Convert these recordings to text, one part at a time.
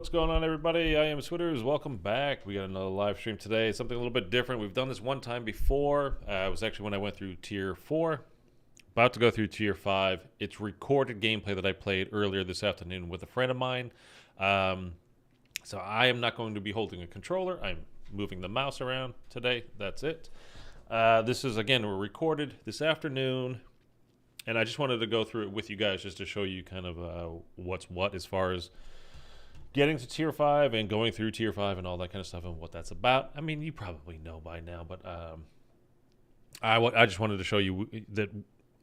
What's going on, everybody? I am Switters. Welcome back. We got another live stream today. Something a little bit different. We've done this one time before. It was actually when I went through Tier 4. About to go through Tier 5. It's recorded gameplay that I played earlier this afternoon with a friend of mine. So I am not going to be holding a controller. I'm moving the mouse around today. That's it. This is, again, we're recorded this afternoon. And I just wanted to go through it with you guys just to show you kind of what's what as far as getting to Tier 5 and going through Tier 5 and all that kind of stuff and what that's about. I mean, you probably know by now, but I just wanted to show you that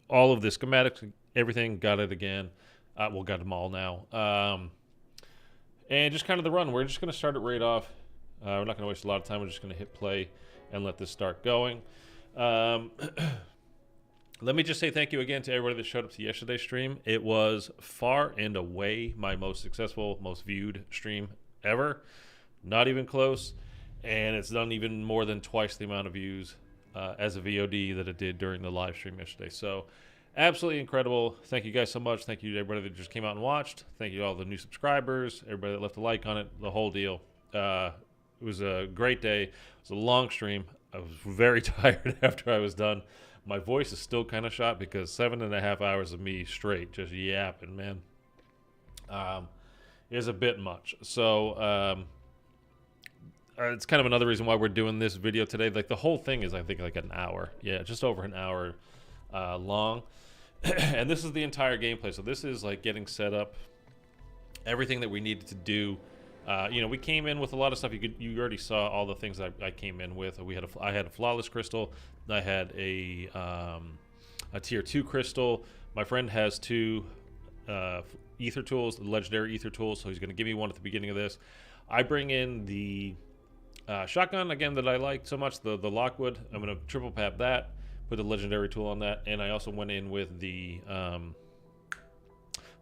all of the schematics, everything, got it again. Got them all now. And just kind of the run. We're just going to start it right off. We're not going to waste a lot of time. We're just going to hit play and let this start going. Let me just say thank you again to everybody that showed up to yesterday's stream. It was far and away my most successful, most viewed stream ever. Not even close. And it's done even more than twice the amount of views as a VOD that it did during the live stream yesterday. So absolutely incredible. Thank you guys so much. Thank you to everybody that just came out and watched. Thank you to all the new subscribers, everybody that left a like on it, the whole deal. It was a great day. It was a long stream. I was very tired after I was done. My voice is still kind of shot because 7.5 hours of me straight just yapping, man, is a bit much. So it's kind of another reason why we're doing this video today. Like the whole thing is, I think, like an hour. Yeah, just over an hour long. And this is the entire gameplay. So this is like getting set up, everything that we needed to do. We came in with a lot of stuff. You already saw all the things I came in with. I had a flawless crystal. I had a tier 2 crystal. My friend has 2 ether tools, legendary ether tools. So he's going to give me one at the beginning of this. I bring in the shotgun again that I like so much, the Lockwood. I'm going to triple pap that, put the legendary tool on that, and I also went in with the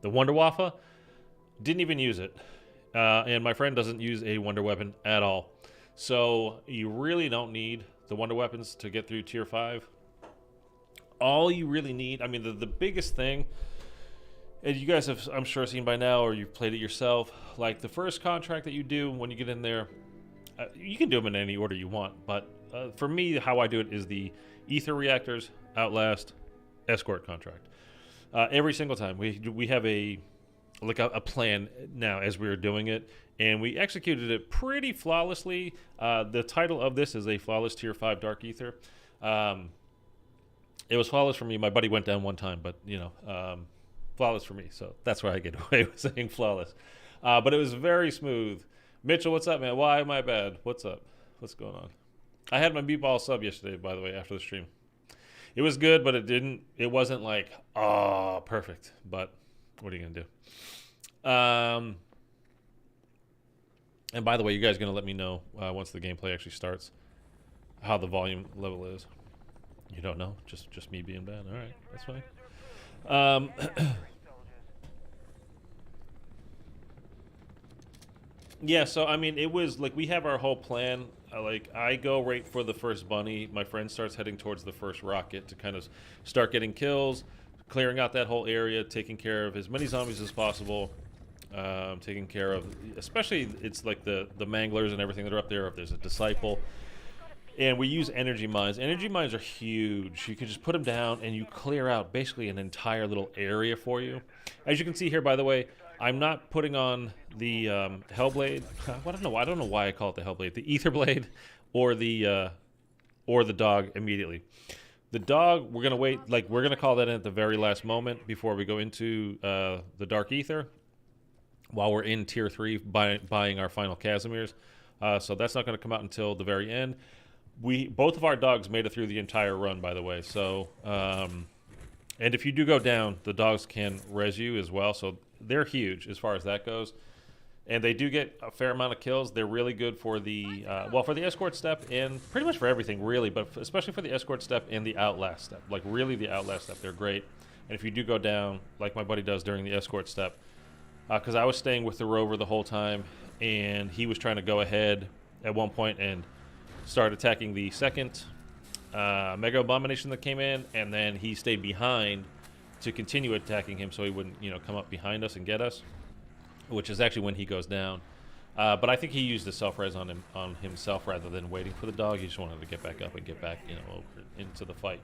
Wonder Waffa. Didn't even use it. And my friend doesn't use a wonder weapon at all. So you really don't need the wonder weapons to get through Tier 5. All you really need, I mean, the biggest thing, and you guys have, I'm sure, seen by now, or you've played it yourself, like the first contract that you do when you get in there, you can do them in any order you want. But for me, how I do it is the ether reactors, outlast, escort contract. Every single time. We have a plan now as we were doing it, and we executed it pretty flawlessly. The title of this is a flawless Tier 5 Dark Aether. It was flawless for me. My buddy went down one time, but flawless for me, so that's why I get away with saying flawless. But it was very smooth. Mitchell, what's up, man? Why am I bad? What's up? What's going on? I had my meatball sub yesterday, by the way, after the stream. It was good, but it wasn't like, oh, perfect. But what are you gonna do? And by the way, you guys are gonna let me know once the gameplay actually starts how the volume level is. You don't know? Just me being bad. All right, that's fine. Yeah, so I mean, it was like we have our whole plan. I go right for the first bunny. My friend starts heading towards the first rocket to kind of start getting kills, clearing out that whole area, taking care of as many zombies as possible. Taking care of, especially it's like the manglers and everything that are up there. If there's a disciple, and we use energy mines. Energy mines are huge. You can just put them down and you clear out basically an entire little area for you. As you can see here, by the way, I'm not putting on the Hellblade. I don't know why I call it the Hellblade. The Ether Blade or the dog immediately. The dog, we're gonna wait. Like we're gonna call that in at the very last moment before we go into the Dark Aether. While we're in Tier 3 buying our final Casimirs. So that's not going to come out until the very end. Both of our dogs made it through the entire run, by the way. So, and if you do go down, the dogs can res you as well. So they're huge as far as that goes. And they do get a fair amount of kills. They're really good for the, for the escort step and pretty much for everything, really. But especially for the escort step and the outlast step. Like really the outlast step, they're great. And if you do go down, like my buddy does during the escort step, because I was staying with the rover the whole time, and he was trying to go ahead at one point and start attacking the second Mega Abomination that came in, and then he stayed behind to continue attacking him so he wouldn't, come up behind us and get us, which is actually when he goes down. But I think he used the self-res on himself rather than waiting for the dog. He just wanted to get back up and get back, over into the fight.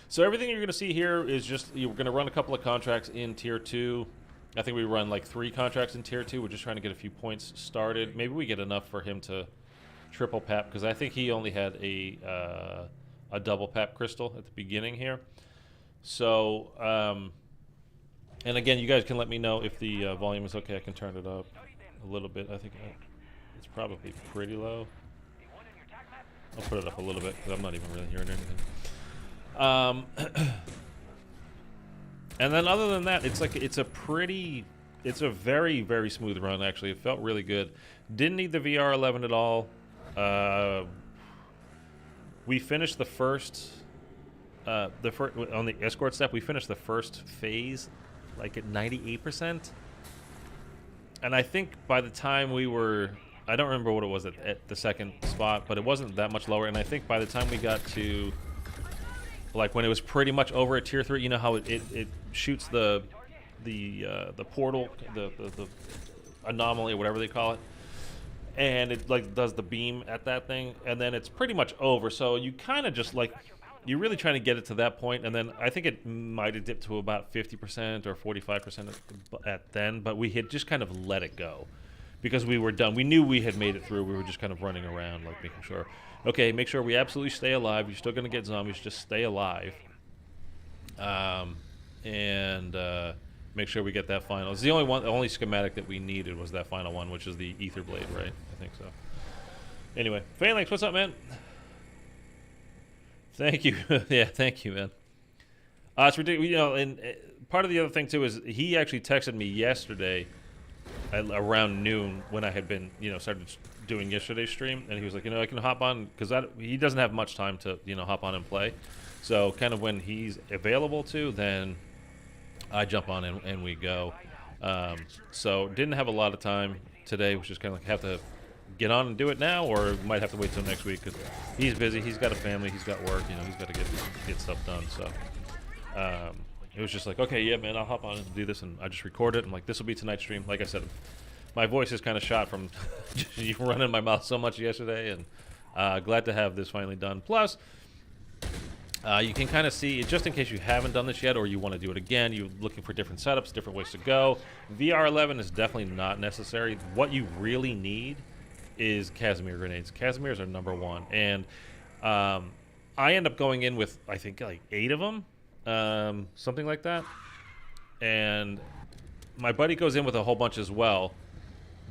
So everything you're going to see here is just you're going to run a couple of contracts in Tier 2. I think we run like 3 contracts in Tier 2. We're just trying to get a few points started. Maybe we get enough for him to triple pap, because I think he only had a double pap crystal at the beginning here. So, and again, you guys can let me know if the volume is okay. I can turn it up a little bit. I think it's probably pretty low. I'll put it up a little bit because I'm not even really hearing anything. And then other than that, it's a very, very smooth run, actually. It felt really good. Didn't need the VR11 at all. We finished the first on the escort step. We finished the first phase like at 98%. And I think by the time we were, I don't remember what it was at the second spot, but it wasn't that much lower. And I think by the time we got to, like, when it was pretty much over at Tier 3, you know how it shoots the portal, the anomaly or whatever they call it, and it like does the beam at that thing, and then it's pretty much over. So you kind of just like, you're really trying to get it to that point, and then I think it might have dipped to about 50% or 45% at then, but we had just kind of let it go because we were done. We knew we had made it through. We were just kind of running around, like making sure, okay, make sure we absolutely stay alive. You're still going to get zombies. Just stay alive. And make sure we get that final. It's the only schematic that we needed was that final one, which is the Ether Blade, right? I think so. Anyway, Phalanx, what's up, man? Thank you. Yeah, thank you, man. It's ridiculous. And part of the other thing, too, is he actually texted me yesterday around noon when I had been, started doing yesterday's stream, and he was like, I can hop on, because he doesn't have much time to, hop on and play. So kind of when he's available to, then I jump on and we go. So didn't have a lot of time today, which is kind of like have to get on and do it now, or might have to wait till next week because he's busy. He's got a family. He's got work. He's got to get stuff done. So it was just like, okay, yeah, man, I'll hop on and do this, and I just record it. I'm like, this will be tonight's stream. Like I said, my voice is kind of shot from running my mouth so much yesterday, and glad to have this finally done. Plus, you can kind of see, just in case you haven't done this yet or you want to do it again, you're looking for different setups, different ways to go. VR11 is definitely not necessary. What you really need is Casimir grenades. Casimirs are number one. And I end up going in with, I think, like 8 of them, something like that. And my buddy goes in with a whole bunch as well.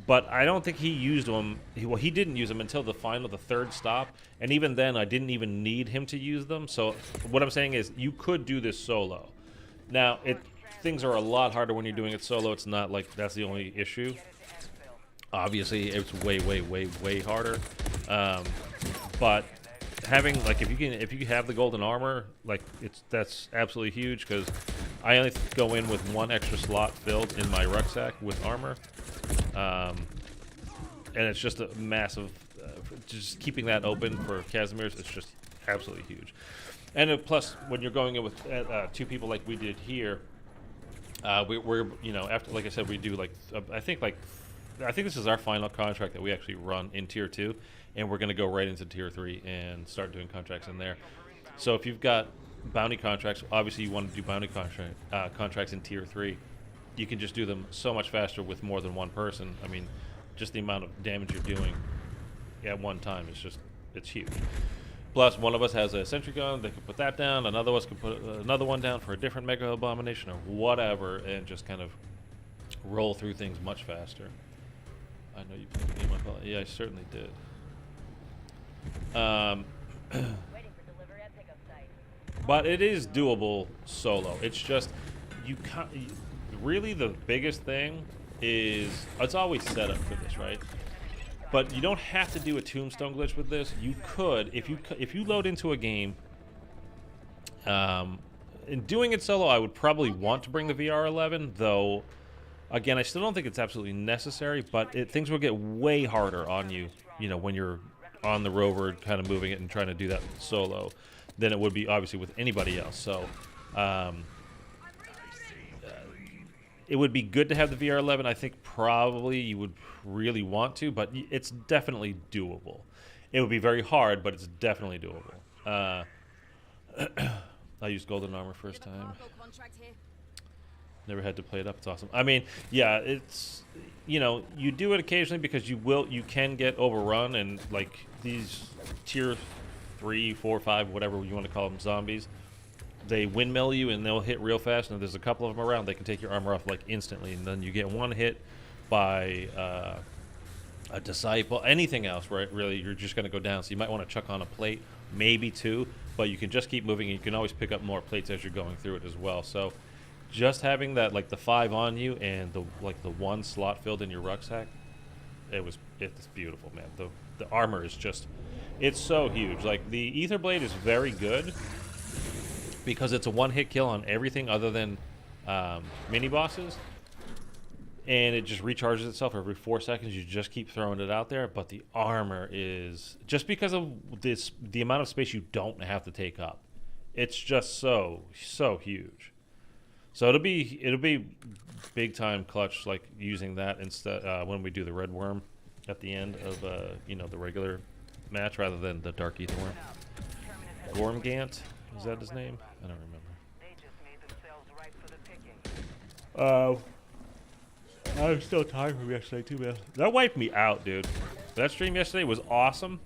But I don't think he used them. He didn't use them until the third stop. And even then, I didn't even need him to use them. So what I'm saying is you could do this solo. Now, things are a lot harder when you're doing it solo. It's not like that's the only issue. Obviously, it's way, way, way, way harder. But having, like, if you have the golden armor, like, that's absolutely huge, because I only go in with 1 extra slot filled in my rucksack with armor. And it's just a massive, just keeping that open for Casimirs, it's just absolutely huge. And plus, when you're going in with 2 people like we did here, we're after, like I said, we do like I think this is our final contract that we actually run in Tier 2, and we're going to go right into Tier 3 and start doing contracts in there. So if you've got bounty contracts, obviously you want to do bounty contracts in Tier 3. You can just do them so much faster with more than 1 person. I mean, just the amount of damage you're doing at one time is it's huge. Plus, one of us has a sentry gun. They can put that down. Another of us can put another one down for a different mega abomination or whatever, and just kind of roll through things much faster. I know you played the game on Fallout. Yeah, I certainly did. But it is doable solo. It's just, you can't. Really, the biggest thing is it's always set up for this, right? But you don't have to do a tombstone glitch with this. You could, if you load into a game. In doing it solo, I would probably want to bring the VR11, though. Again, I still don't think it's absolutely necessary, but things will get way harder on you, when you're on the rover, kind of moving it and trying to do that solo, than it would be obviously with anybody else. So, it would be good to have the VR11. I think probably you would really want to, but it's definitely doable. It would be very hard, but it's definitely doable. I used golden armor first time. Never had to play it up. It's awesome. I mean, yeah, it's, you know, you do it occasionally because you can get overrun, and like these tier 3, 4, 5, whatever you want to call them, zombies, they windmill you and they'll hit real fast, and if there's a couple of them around, they can take your armor off like instantly, and then you get one hit by a disciple, anything else, right? Really, you're just going to go down. So you might want to chuck on a plate, maybe 2, but you can just keep moving, and you can always pick up more plates as you're going through it as well. So just having that, like the 5 on you and the 1 slot filled in your rucksack, it's beautiful, man. The armor is just, it's so huge. Like the Aether Blade is very good because it's a 1-hit kill on everything other than mini bosses, and it just recharges itself every 4 seconds. You just keep throwing it out there, but the armor is, just because of the amount of space you don't have to take up, it's just so huge. So it'll be big time clutch, like using that instead when we do the red worm at the end of the regular match rather than the Dark Aether worm. Gormgant, is that his name? I don't remember. I'm still tired from yesterday too, man. That wiped me out, dude. That stream yesterday was awesome.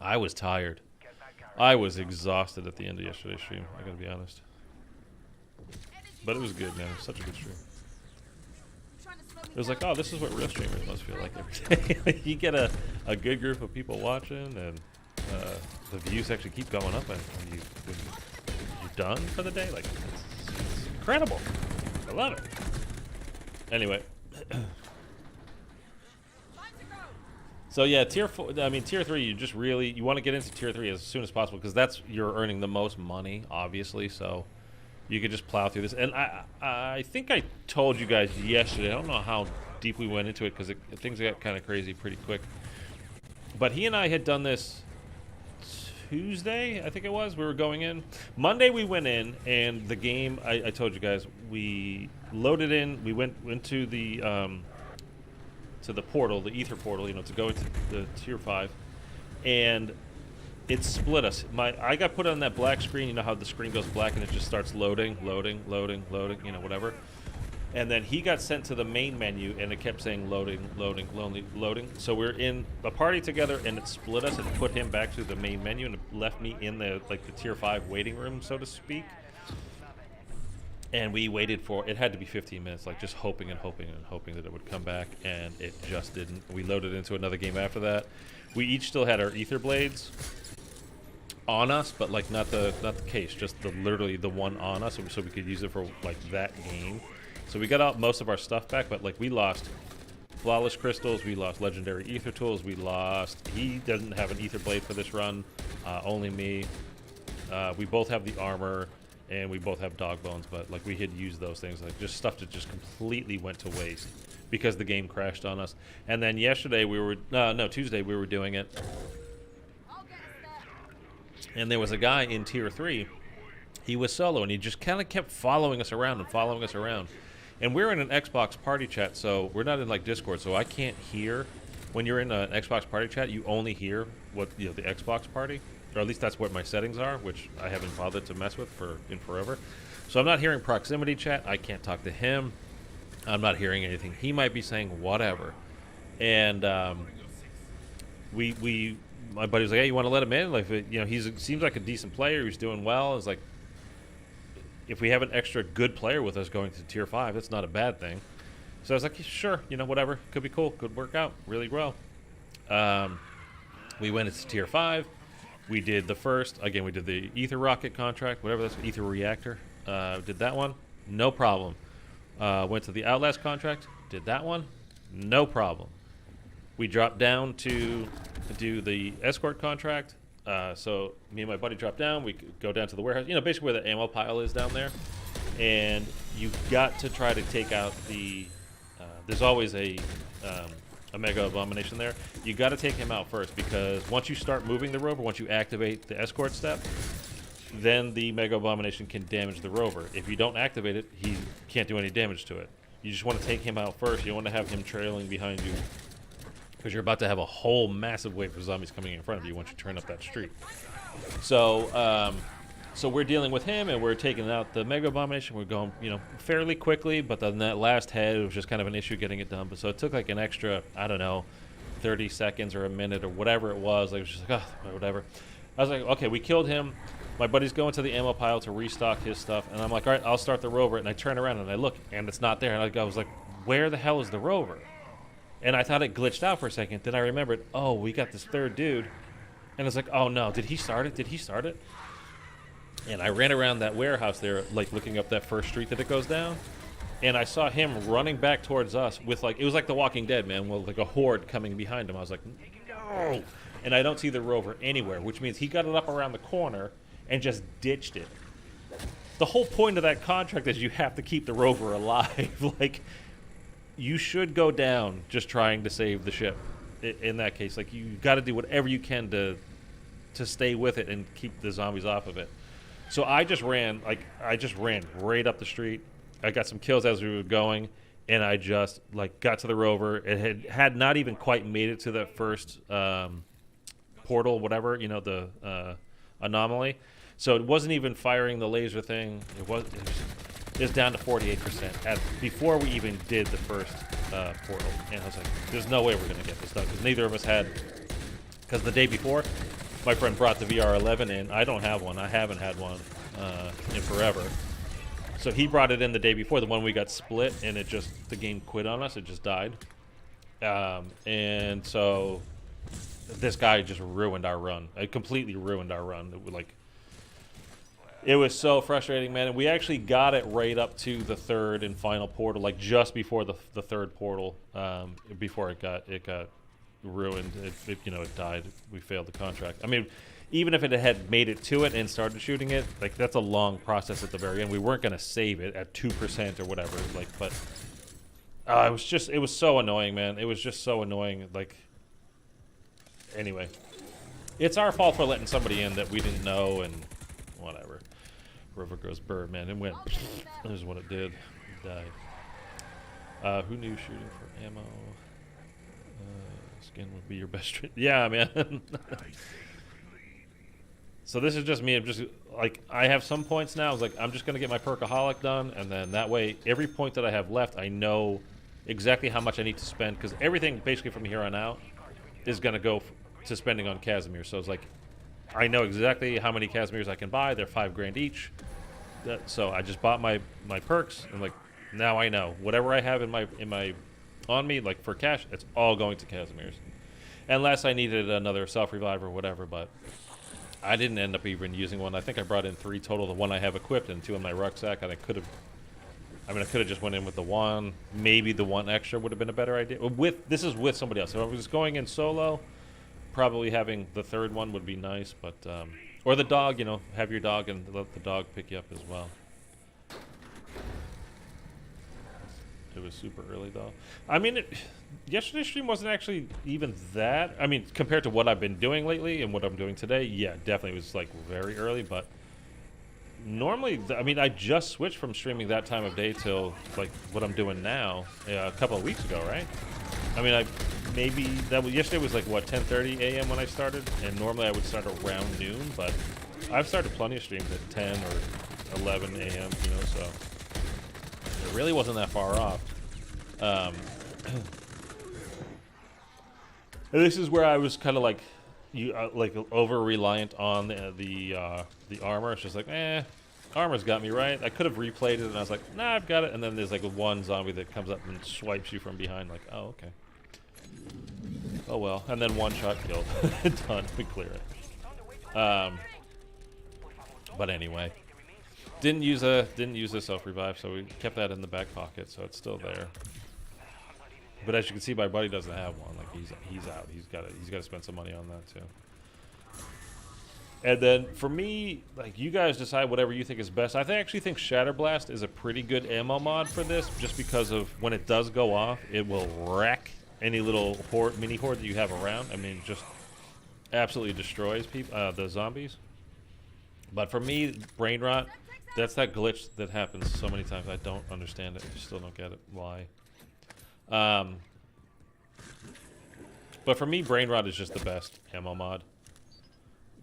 I was tired. I was exhausted at the end of yesterday's stream, I gotta be honest. But it was good, man. It was such a good stream. It was like, oh, this is what real streamers must feel like every day. You get a good group of people watching, and the views actually keep going up, and when you're done for the day, like, it's incredible. I love it. Anyway. So yeah, tier 3, you want to get into tier 3 as soon as possible, because that's, you're earning the most money, obviously, so you could just plow through this. And I think I told you guys yesterday, I don't know how deep we went into it, because things got kind of crazy pretty quick, but he and I had done this Tuesday, I think it was. We were going in. Monday we went in, and the game, I told you guys, we loaded in, we went into the portal, the Aether portal, to go into the tier 5, and it split us. I got put on that black screen, you know how the screen goes black and it just starts loading, whatever. And then he got sent to the main menu, and it kept saying loading. So we're in a party together, and it split us and put him back to the main menu, and it left me in the tier 5 waiting room, so to speak. And we waited for, it had to be 15 minutes, just hoping and hoping that it would come back, and it just didn't. We loaded into another game after that. We each still had our Aether Blades on us, but not the case, just literally the one on us, so we could use it for that game. So we got out most of our stuff back, but we lost Flawless Crystals, we lost Legendary Aether Tools, he doesn't have an Aether Blade for this run, only me. We both have the armor, and we both have dog bones, but we had used those things, just stuff that just completely went to waste because the game crashed on us. And then yesterday Tuesday we were doing it, and there was a guy in tier 3. He was solo, and he just kind of kept following us around. And we're in an Xbox party chat, so we're not in Discord, so I can't hear. When you're in an Xbox party chat, you only hear what the Xbox party, or at least that's what my settings are, which I haven't bothered to mess with in forever. So I'm not hearing proximity chat. I can't talk to him. I'm not hearing anything. He might be saying whatever. And my buddy was like, "Hey, you want to let him in? He seems like a decent player. He's doing well." It's like, if we have an extra good player with us going to tier 5, that's not a bad thing. So I was like, sure, whatever. Could be cool. Could work out really well. We went into tier 5. We did we did the Aether Rocket contract, whatever that's, Aether Reactor. Did that one. No problem. Went to the Outlast contract. Did that one. No problem. We dropped down to do the Escort contract. So me and my buddy dropped down. We could go down to the warehouse, basically where the ammo pile is down there. And you've got to try to take out the. There's always a Mega Abomination there. You got to take him out first, because once you start moving the rover, once you activate the escort step, then the Mega Abomination can damage the rover. If you don't activate it, he can't do any damage to it. You just want to take him out first. You don't want to have him trailing behind you, because you're about to have a whole massive wave of zombies coming in front of you once you turn up that street. So, so we're dealing with him, and we're taking out the Mega Abomination. We're going, you know, fairly quickly, but then that last head, it was just kind of an issue getting it done. But so it took like an extra, I don't know, 30 seconds or a minute or whatever it was. Like, it was just like, oh, whatever. I was like, okay, we killed him. My buddy's going to the ammo pile to restock his stuff, and I'm like, all right, I'll start the rover. And I turn around and I look, and it's not there. And I was like, where the hell is the rover? And I thought it glitched out for a second. Then I remembered, oh, we got this third dude. And I was like, oh no, did he start it? Did he start it? And I ran around that warehouse there, like looking up that first street that it goes down. And I saw him running back towards us with like, it was like The Walking Dead, man, with like a horde coming behind him. I was like, no. And I don't see the rover anywhere, which means he got it up around the corner and just ditched it. The whole point of that contract is you have to keep the rover alive. Like, you should go down just trying to save the ship. In that case, like, you got to do whatever you can to stay with it and keep the zombies off of it. So I just ran right up the street. I got some kills as we were going, and I just like got to the rover. It had not even quite made it to that first portal, whatever, you know, the anomaly. So it wasn't even firing the laser thing. It was down to 48% before we even did the first portal. And I was like, there's no way we're going to get this done, because neither of us had, because the day before, my friend brought the VR11 in. I don't have one. I haven't had one in forever. So he brought it in the day before, the one we got split, and the game quit on us. It just died. And so this guy just ruined our run. It completely ruined our run. It was so frustrating, man. And we actually got it right up to the third and final portal, like just before the third portal, before it got ruined. It died. We failed the contract. I mean, even if it had made it to it and started shooting it, like, that's a long process at the very end. We weren't going to save it at 2% or whatever, like, but it was so annoying, man. It was just so annoying. Like, anyway, it's our fault for letting somebody in that we didn't know, and whatever. Rover goes bird, man. It went. This is what it did. It died. Who knew shooting for ammo? Skin would be your best trick. Yeah, man. So this is just me. I'm just like, I have some points now. I was like, I'm just gonna get my perkaholic done, and then that way, every point that I have left, I know exactly how much I need to spend, because everything basically from here on out is gonna go to spending on Casimir. So it's like, I know exactly how many Casimirs I can buy. They're $5 each. So I just bought my perks, and like, now I know whatever I have in my on me, like for cash, it's all going to Casimirs. Unless I needed another self-revive or whatever, but I didn't end up even using one. I think I brought in 3 total, the one I have equipped and 2 in my rucksack, and I could have just went in with the one. Maybe the one extra would have been a better idea. This is with somebody else. So if I was going in solo, probably having the third one would be nice, but or the dog, have your dog and let the dog pick you up as well. It was super early though. I mean, yesterday's stream wasn't actually even that. I mean, compared to what I've been doing lately and what I'm doing today, yeah, definitely was like very early. But normally, I mean, I just switched from streaming that time of day till like what I'm doing now a couple of weeks ago, right? I mean, yesterday was like what, 10:30 a.m. when I started, and normally I would start around noon, but I've started plenty of streams at 10 or 11 a.m. So it really wasn't that far off. This is where I was kind of like over reliant on the armor. It's just like, armor's got me right. I could have replayed it, and I was like, nah, I've got it. And then there's like one zombie that comes up and swipes you from behind, like, oh, okay. Oh well. And then one shot killed. Done. We clear it. But anyway, didn't use a self revive, so we kept that in the back pocket, so it's still there. But as you can see, my buddy doesn't have one. Like, he's out. He's got to spend some money on that too. And then for me, like, you guys decide whatever you think is best. I actually think Shatterblast is a pretty good ammo mod for this, just because of when it does go off, it will wreck any little mini horde that you have around. I mean, just absolutely destroys people, the zombies. But for me, brain rot, that's that glitch that happens so many times. I don't understand it. I still don't get it. Why? But for me, brain rot is just the best ammo mod.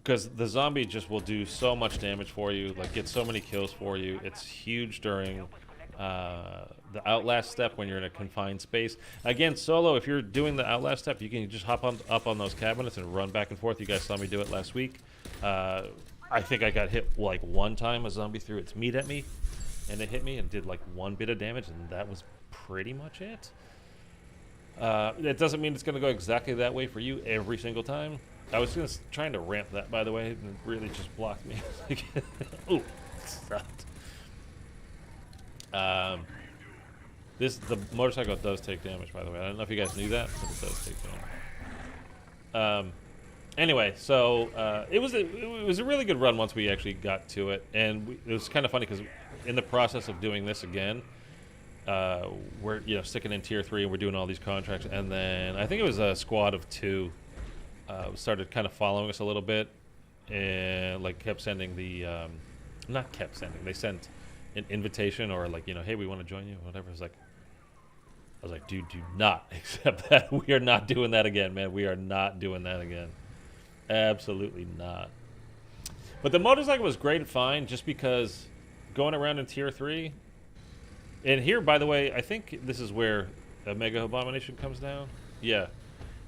Because the zombie just will do so much damage for you, like get so many kills for you. It's huge during the outlast step when you're in a confined space. Again, solo, if you're doing the outlast step, you can just hop up on those cabinets and run back and forth. You guys saw me do it last week. I think I got hit like one time. A zombie threw its meat at me, and it hit me and did like one bit of damage, and that was pretty much it. It doesn't mean it's going to go exactly that way for you every single time. I was trying to ramp that, by the way, and it really just blocked me. Ooh, sucked. The motorcycle does take damage, by the way. I don't know if you guys knew that, but it does take damage. Anyway, so it was a really good run once we actually got to it, and it was kind of funny because in the process of doing this again, we're sticking in tier 3 and we're doing all these contracts, and then I think it was a squad of 2 started kind of following us a little bit, and like kept sending the not kept sending, they sent an invitation or like, hey, we want to join you, whatever. I was like, dude, do not accept that. We are not doing that again, man. We are not doing that again. Absolutely not. But the motorcycle was great and fine, just because going around in tier 3, and here, by the way, I think this is where a Mega Abomination comes down. Yeah.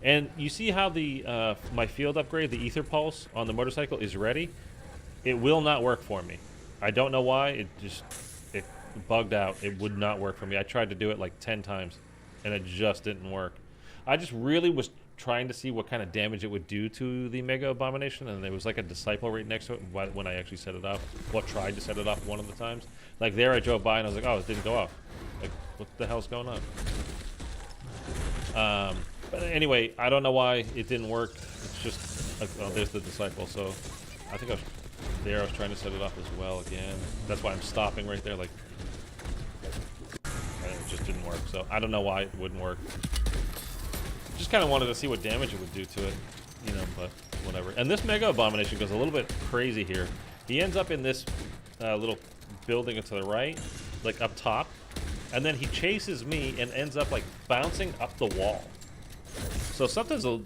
And you see how the my field upgrade, the Ether Pulse on the motorcycle is ready? It will not work for me. I don't know why. It bugged out. It would not work for me. I tried to do it like 10 times, and it just didn't work. I just really was trying to see what kind of damage it would do to the Mega Abomination, and there was like a disciple right next to it when I actually set it up. Well, tried to set it up one of the times. Like there, I drove by and I was like, oh, it didn't go off. Like, what the hell's going on? But anyway, I don't know why it didn't work. It's just, oh, there's the disciple. So I think I was trying to set it up as well again. That's why I'm stopping right there. Like, and it just didn't work. So I don't know why it wouldn't work. Just kind of wanted to see what damage it would do to it, but whatever. And this Mega Abomination goes a little bit crazy here. He ends up in this little building to the right, like up top, and then he chases me and ends up like bouncing up the wall. So something's a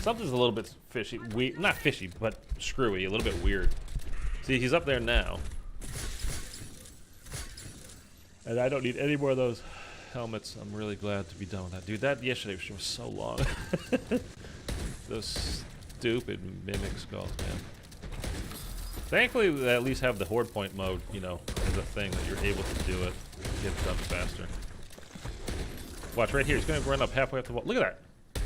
little bit fishy. Not fishy, but screwy, a little bit weird. See, he's up there now. And I don't need any more of those helmets. I'm really glad to be done with that. Dude, that yesterday was so long. Those stupid mimic skulls, man. Thankfully, they at least have the horde point mode, as a thing that you're able to do it. Get it done faster. Watch right here. He's going to run up halfway up the wall. Look at that.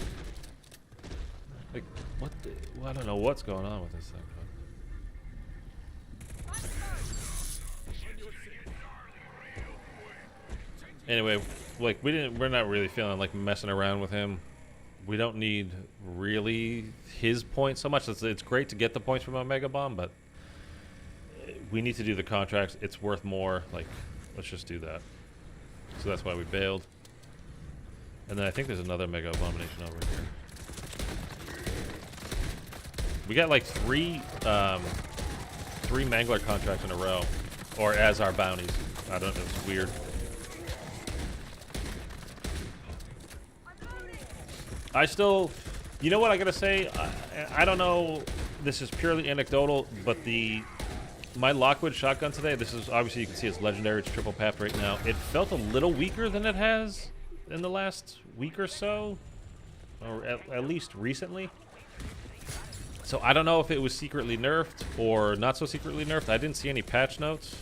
Like, what the... Well, I don't know what's going on with this thing. But... Anyway, like, we're not really feeling like messing around with him. We don't need really his points so much. It's great to get the points from a Mega Bomb, but we need to do the contracts. It's worth more. Like, let's just do that. So that's why we bailed. And then I think there's another Mega Abomination over here. We got like three Mangler contracts in a row, or as our bounties. I don't know. It's weird. I still, you know what I gotta say? I don't know. This is purely anecdotal, but my Lockwood shotgun today. This is obviously, you can see it's legendary. It's triple papped right now. It felt a little weaker than it has in the last week or so, or at least recently. So I don't know if it was secretly nerfed or not so secretly nerfed. I didn't see any patch notes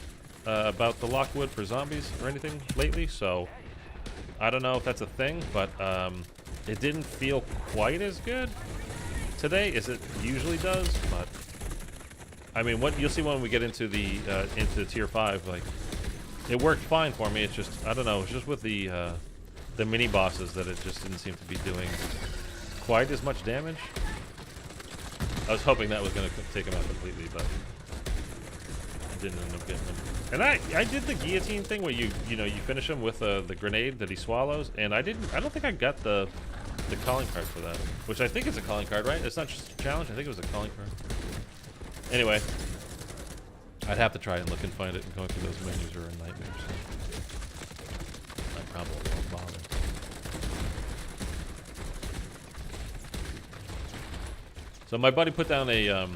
about the Lockwood for zombies or anything lately, so I don't know if that's a thing, but it didn't feel quite as good today as it usually does. But I mean, what you'll see when we get into the tier 5, like, it worked fine for me. It's just, I don't know, it's just with the mini bosses that it just didn't seem to be doing quite as much damage. I was hoping that was going to take him out completely, but I didn't end up getting him. And I did the guillotine thing where you finish him with the grenade that he swallows, and I don't think I got the calling card for that, which I think is a calling card, right? It's not just a challenge. I think it was a calling card. Anyway, I'd have to try and look and find it, and going through those menus are a nightmare. So I probably won't bother. So my buddy put down a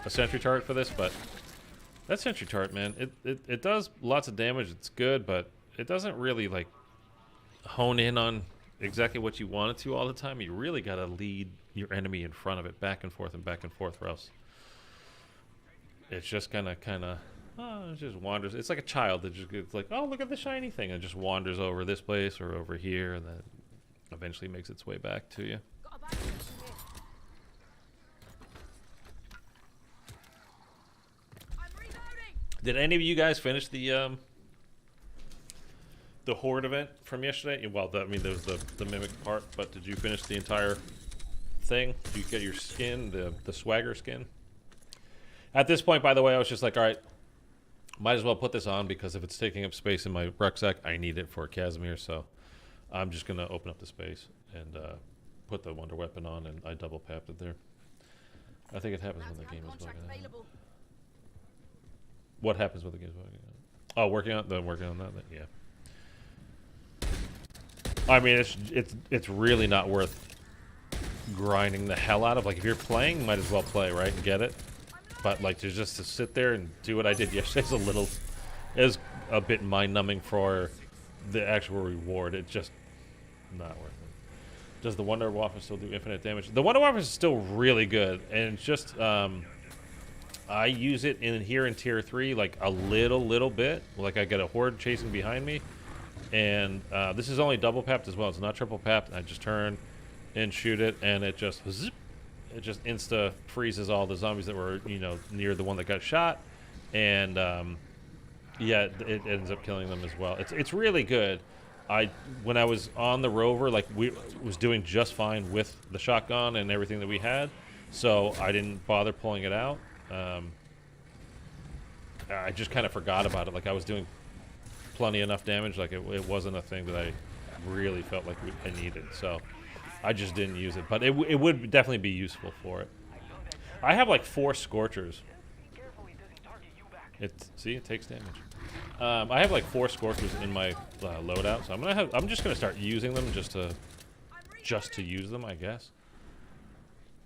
sentry turret for this, but that sentry turret, man, it does lots of damage. It's good, but it doesn't really like hone in on exactly what you want it to all the time. You really got to lead your enemy in front of it, back and forth, or else it's just kind of it just wanders. It's like a child that just gets like, oh, look at the shiny thing, and just wanders over this place or over here, and then eventually makes its way back to you. Did any of you guys finish the horde event from yesterday? Well, I mean, there was the mimic part, but did you finish the entire thing? Did you get your skin, the swagger skin? At this point, by the way, I was just like, all right, might as well put this on, because if it's taking up space in my rucksack, I need it for Casimir, so I'm just going to open up the space and put the wonder weapon on, and I double papped it there. I think it happens when the game is bugging out. What happens when the game is bugging out? Oh, working on that? Yeah. I mean, it's really not worth grinding the hell out of. Like, if you're playing, might as well play, right, and get it. But like, to sit there and do what I did yesterday is a bit mind-numbing for the actual reward. It's just not worth it. Does the Wonder Waffen still do infinite damage? The Wonder Waffen is still really good, and it's just I use it in tier 3 like a little bit. Like, I get a horde chasing behind me, and this is only double papped as well. It's not triple papped. I just turn and shoot it, and it just zip. It just insta freezes all the zombies that were, near the one that got shot, and yeah, it ends up killing them as well. It's really good. When I was on the rover, like, we was doing just fine with the shotgun and everything that we had, so I didn't bother pulling it out. I just kind of forgot about it. Like, I was doing plenty enough damage. Like, it wasn't a thing that I really felt like I needed. So I just didn't use it, but it would definitely be useful for it. I have like 4 Scorchers. See, it takes damage. I have like 4 Scorchers in my loadout, so I'm just gonna start using them just to use them, I guess.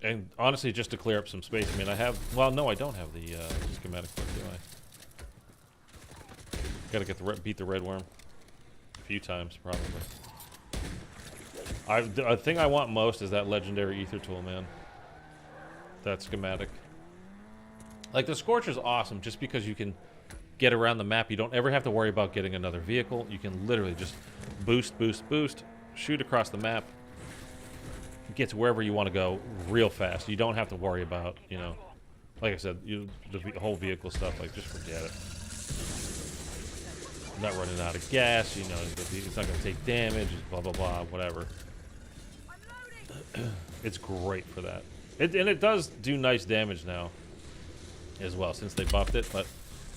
And honestly, just to clear up some space. I mean, well, no, I don't have the schematic for it, do I? Gotta beat the red worm a few times, probably. The thing I want most is that legendary ether tool, man. That schematic. Like, the Scorcher's awesome just because you can get around the map. You don't ever have to worry about getting another vehicle. You can literally just boost, shoot across the map, get to wherever you want to go real fast. You don't have to worry about, like I said, the whole vehicle stuff. Like, just forget it. Not running out of gas, it's not going to take damage, blah, blah, blah, whatever. It's great for that. And it does do nice damage now as well, since they buffed it, but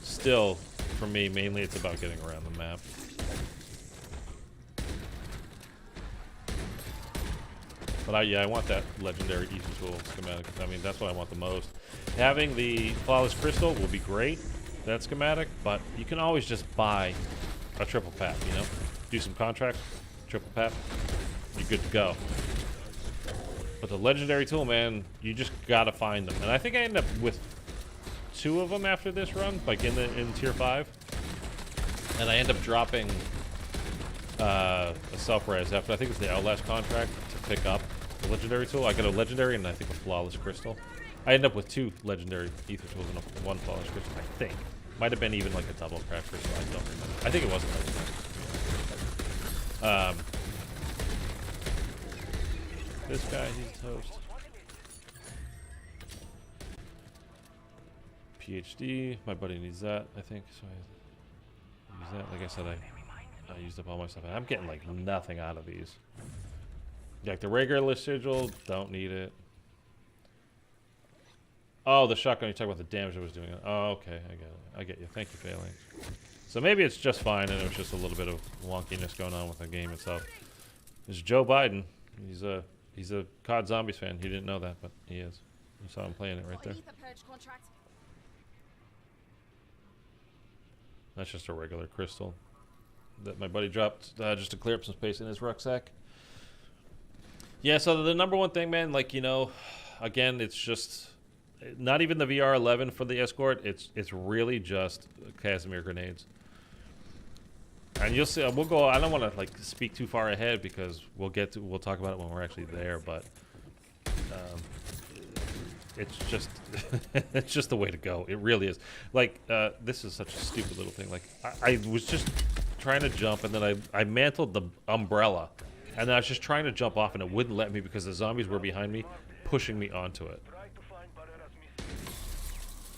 still, for me, mainly it's about getting around the map. But I want that legendary ether tool schematic. I mean, that's what I want the most. Having the flawless crystal will be great, that schematic, but you can always just buy a triple pap, do some contracts, triple pap, you're good to go. But the legendary tool, man, you just gotta find them. And I think I ended up with 2 of them after this run, like in tier 5. And I end up dropping a self-res after, I think it's the outlast contract, to pick up the legendary tool. I got a legendary and I think a flawless crystal. I end up with 2 legendary ether tools and 1 flawless crystal, I think. Might have been even like a double craft crystal, I don't remember. I think it was a legendary. This guy, he's toast. PhD, my buddy needs that, I think. So I use that. Like I said, I used up all my stuff. I'm getting like nothing out of these. Like the regular sigil, don't need it. Oh, the shotgun, you talk about the damage it was doing. Oh, okay, I get it. I get you. Thank you, Failing. So maybe it's just fine, and it was just a little bit of wonkiness going on with the game itself. This is Joe Biden. He's a COD Zombies fan. He didn't know that, but he is. You saw him playing it right there. That's just a regular crystal that my buddy dropped just to clear up some space in his rucksack. Yeah, so the number one thing, man, like, you know, again, it's just not even the VR11 for the escort. It's really just Casimir grenades. And you'll see, we'll go, I don't want to like speak too far ahead because we'll talk about it when we're actually there, but it's just it's just the way to go. It really is. Like, this is such a stupid little thing. Like, I was just trying to jump, and then I mantled the umbrella, and then I was just trying to jump off, and it wouldn't let me because the zombies were behind me, pushing me onto it.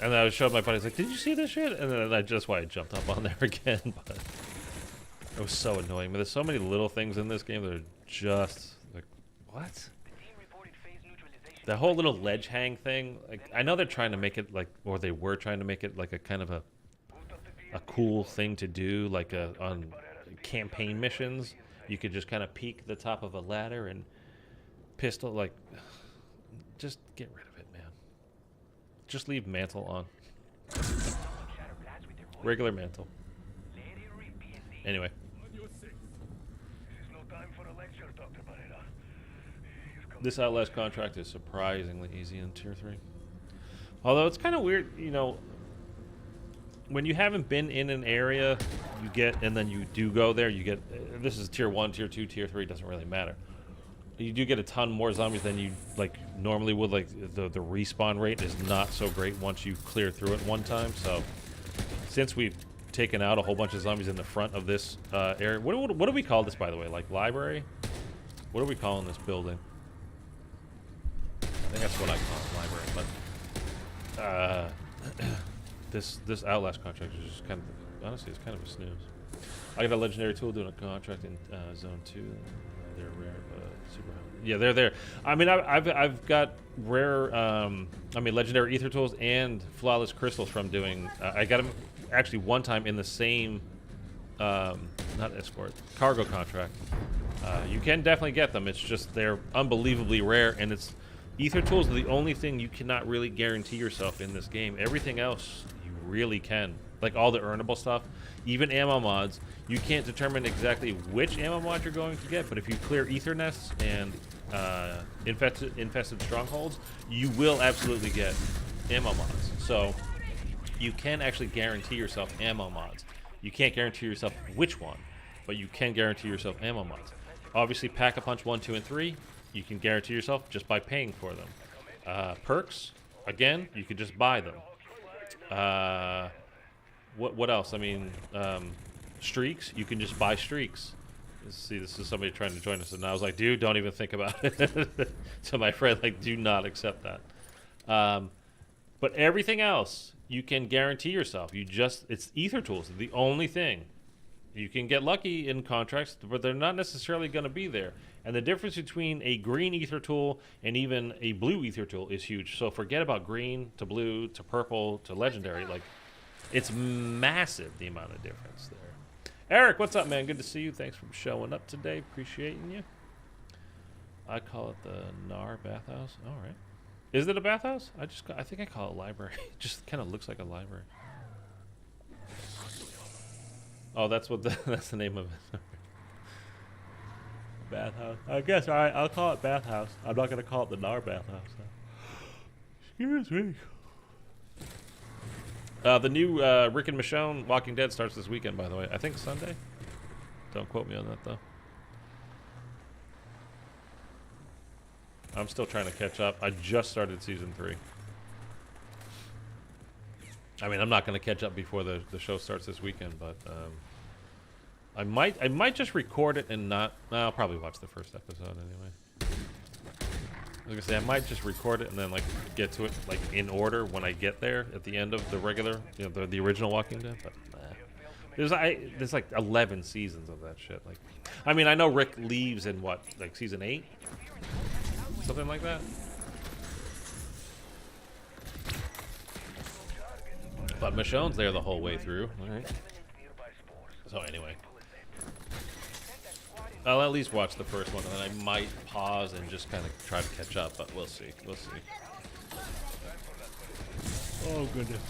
And then I was showing my buddies, like, did you see this shit? And then that's why I jumped up on there again. But it was so annoying. But there's so many little things in this game that are just like, what? That whole little ledge hang thing, like, I know they're trying to make it like, or they were trying to make it like a kind of a cool thing to do, like on campaign missions. You could just kind of peek the top of a ladder and pistol, like, just get rid of it, man. Just leave mantle on. Regular mantle. Anyway. This Outlast contract is surprisingly easy in Tier 3. Although it's kind of weird, you know, when you haven't been in an area, you get, and then you do go there, you get, this is Tier 1, Tier 2, Tier 3, doesn't really matter. You do get a ton more zombies than you, like, normally would. Like, the respawn rate is not so great once you clear through it one time, so since we've taken out a whole bunch of zombies in the front of this area, what do we call this, by the way? Like, library? What are we calling this building? I think that's what I call it, library, but this Outlast contract is just kind of, honestly, it's kind of a snooze. I got a legendary tool doing a contract in Zone 2. They're rare, but super high. Yeah, they're there. I mean, I've got rare, legendary ether tools and flawless crystals from doing, I got them actually one time in the same, not escort, cargo contract. You can definitely get them. It's just they're unbelievably rare, and it's ether tools are the only thing you cannot really guarantee yourself in this game. Everything else you really can. Like all the earnable stuff, even ammo mods, you can't determine exactly which ammo mod you're going to get, but if you clear ether nests and infested strongholds, you will absolutely get ammo mods. So you can actually guarantee yourself ammo mods. You can't guarantee yourself which one, but you can guarantee yourself ammo mods. Obviously, Pack-a-Punch 1, 2, and 3, you can guarantee yourself just by paying for them. Perks, again, you can just buy them. What else? I mean, streaks, you can just buy streaks. See, this is somebody trying to join us, and I was like, dude, don't even think about it. So my friend, like, do not accept that. But everything else, you can guarantee yourself. It's ether tools, the only thing. You can get lucky in contracts, but they're not necessarily going to be there. And the difference between a green ether tool and even a blue ether tool is huge. So forget about green to blue to purple to legendary. Like, it's massive, the amount of difference there. Eric, what's up, man? Good to see you. Thanks for showing up today. Appreciating you. I call it the Nar bathhouse. All right. Is it a bathhouse? I think I call it library. It just kind of looks like a library. Oh, that's the name of it. Bathhouse. I guess, all right, I'll call it bathhouse. I'm not going to call it the Nar bathhouse. Excuse me. The new Rick and Michonne Walking Dead starts this weekend, by the way. I think Sunday. Don't quote me on that, though. I'm still trying to catch up. I just started season 3. I mean, I'm not going to catch up before the show starts this weekend, but I might just record it and not. I'll probably watch the first episode anyway. Like I say, I might just record it and then like get to it like in order when I get there at the end of the regular, you know, the original Walking Dead. But there's like 11 seasons of that shit. Like, I mean, I know Rick leaves in what, like season 8, something like that. But Michonne's there the whole way through. All right. So anyway, I'll at least watch the first one, and then I might pause and just kind of try to catch up. But we'll see. We'll see. Oh goodness.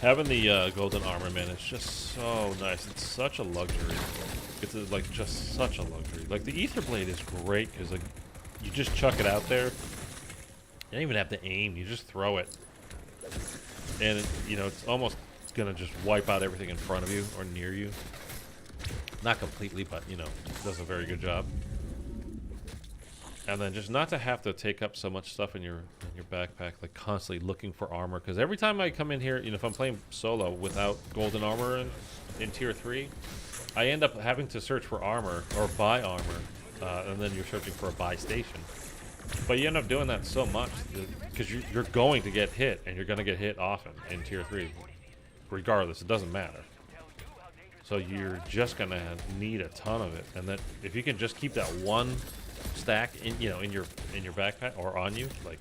Having the golden armor, man, it's just so nice. It's such a luxury. It's like just such a luxury. Like the Aether Blade is great because like you just chuck it out there. You don't even have to aim. You just throw it, and you know it's almost gonna just wipe out everything in front of you or near you. Not completely, but you know, it does a very good job. And then just not to have to take up so much stuff in your backpack, like constantly looking for armor. Because every time I come in here, you know, if I'm playing solo without golden armor in tier 3, I end up having to search for armor or buy armor, and then you're searching for a buy station. But you end up doing that so much because you're going to get hit, and you're going to get hit often in tier 3, regardless. It doesn't matter. So you're just going to need a ton of it, and that if you can just keep that one stack in in your backpack or on you, like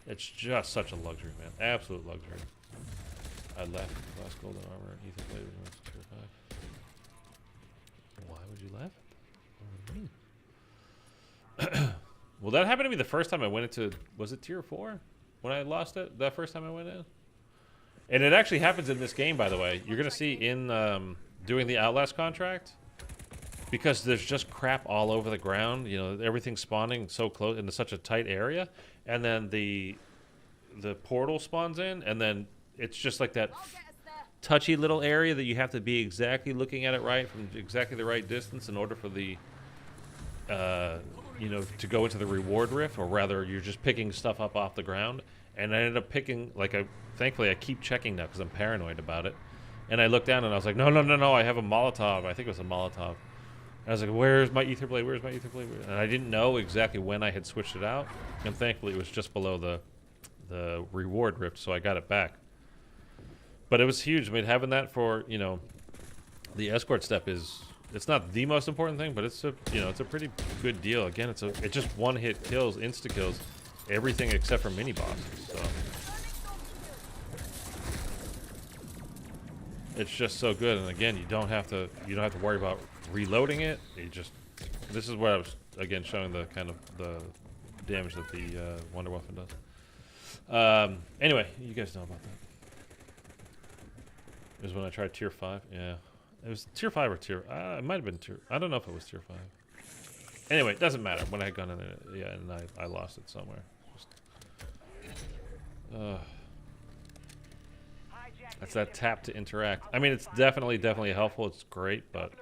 it's just such a luxury, man. Absolute luxury. I left last golden armor. Ethan played with tier 5. Why would you laugh? What do you mean? Well, that happened to me the first time I went into, was it tier 4 when I lost it? That first time I went in, and it actually happens in this game, by the way. You're gonna see in doing the Outlast contract. Because there's just crap all over the ground, you know, everything's spawning so close into such a tight area, and then the portal spawns in, and then it's just like that touchy little area that you have to be exactly looking at it right from exactly the right distance in order for the you know, to go into the reward rift, or rather you're just picking stuff up off the ground. And I ended up picking, like, thankfully I keep checking now because I'm paranoid about it, and I looked down and I was like, no, I have a Molotov. I think it was a Molotov. I was like, where's my Aether Blade? Where's my Aether Blade? And I didn't know exactly when I had switched it out. And thankfully, it was just below the reward rift, so I got it back. But it was huge. I mean, having that for, you know, the escort step it's not the most important thing, but it's a, you know, it's a pretty good deal. Again, it just one-hit kills, insta-kills, everything except for mini-bosses, so. It's just so good, and again, you don't have to worry about reloading it. This is where I was again showing the kind of the damage that the Wonder Weapon does. Anyway, you guys know about that. It was when I tried tier 5. Yeah, it was tier 5 or tier. It might have been tier. I don't know if it was tier 5. Anyway, it doesn't matter. When I had gone in there, yeah, and I lost it somewhere. That's that tap to interact. I mean, it's definitely helpful. It's great, but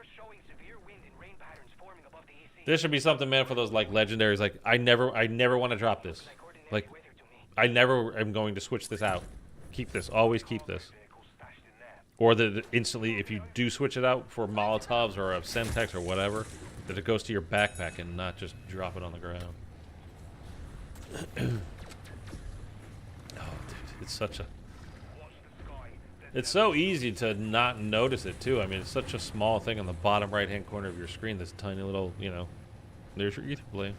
this should be something, man, for those like legendaries. Like I never want to drop this. Like I never am going to switch this out. Keep this. Always keep this. Or that instantly, if you do switch it out for Molotovs or a Semtex or whatever, that it goes to your backpack and not just drop it on the ground. Oh, dude, it's such a. It's so easy to not notice it, too. I mean, it's such a small thing on the bottom right-hand corner of your screen. This tiny little, you know, there's your Aether Blade.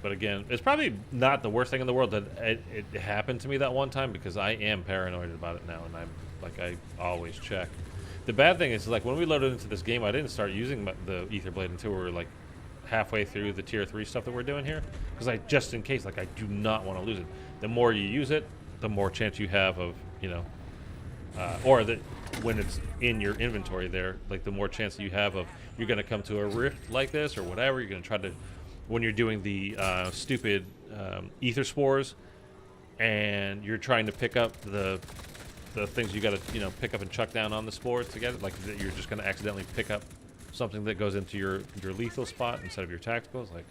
But again, it's probably not the worst thing in the world that it happened to me that one time, because I am paranoid about it now, and I always check. The bad thing is, like, when we loaded into this game, I didn't start using the Aether Blade until we were, like, halfway through the tier 3 stuff that we're doing here. Because just in case, like, I do not want to lose it. The more you use it, the more chance you have of, you know, or that when it's in your inventory there, like the more chance that you have of you're going to come to a rift like this or whatever. You're going to try to, when you're doing the stupid ether spores, and you're trying to pick up the things you got to, you know, pick up and chuck down on the spores together, like you're just going to accidentally pick up something that goes into your lethal spot instead of your tacticals, like,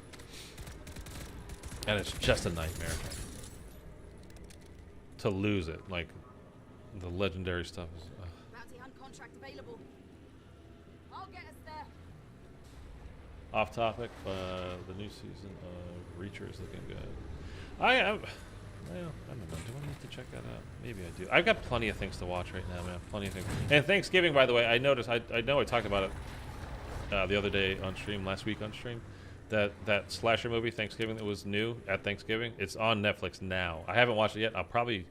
and it's just a nightmare to lose it. Like the legendary stuff is Bounty hunt contract available. I'll get us there. off topic. The new season of Reacher is looking good. Well, I don't know. Do I need to check that out? Maybe I do. I've got plenty of things to watch right now, man. Plenty of things. And Thanksgiving, by the way, I noticed. I know I talked about it the other day on stream, last week on stream. That slasher movie, Thanksgiving, that was new at Thanksgiving. It's on Netflix now. I haven't watched it yet. I'll probably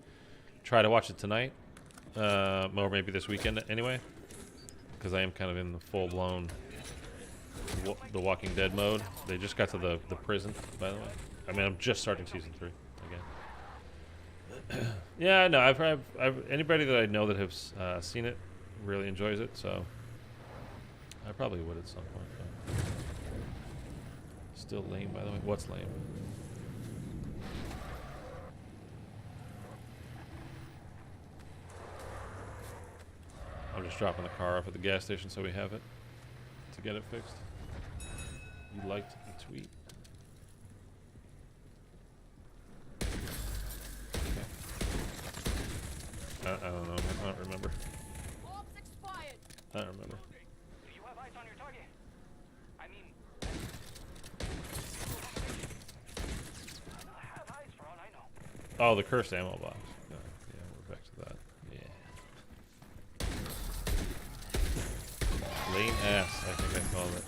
try to watch it tonight, or maybe this weekend anyway, because I am kind of in the full-blown The Walking Dead mode. They just got to the prison, by the way. I mean, I'm just starting season 3 again. Yeah, no, anybody that I know that has seen it really enjoys it, so I probably would at some point. But still lame, by the way. What's lame? I'm just dropping the car off at the gas station so we have it to get it fixed. You liked the tweet. Okay. I don't know. I don't remember. Orbs expired. I don't remember. Do you have eyes on your target? I mean, I have eyes for all I know. Oh, the cursed ammo box. No, yeah, we're back to that. Yeah. Lame ass, I think I called it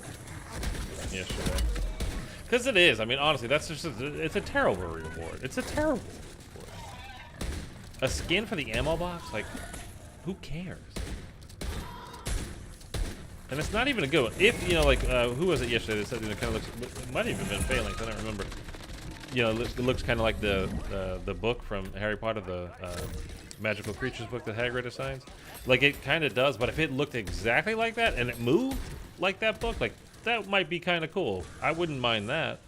yesterday. Because it is. I mean, honestly, that's just it's a terrible reward. It's a terrible reward. A skin for the ammo box? Like, who cares? And it's not even a good one. If, you know, like, who was it yesterday that said, you know, kind of looks, it might have even been Phalanx, I don't remember. You know, it looks kind of like the book from Harry Potter, the magical creatures book that Hagrid assigns. Like, it kind of does, but if it looked exactly like that and it moved like that book, like, that might be kind of cool. I wouldn't mind that.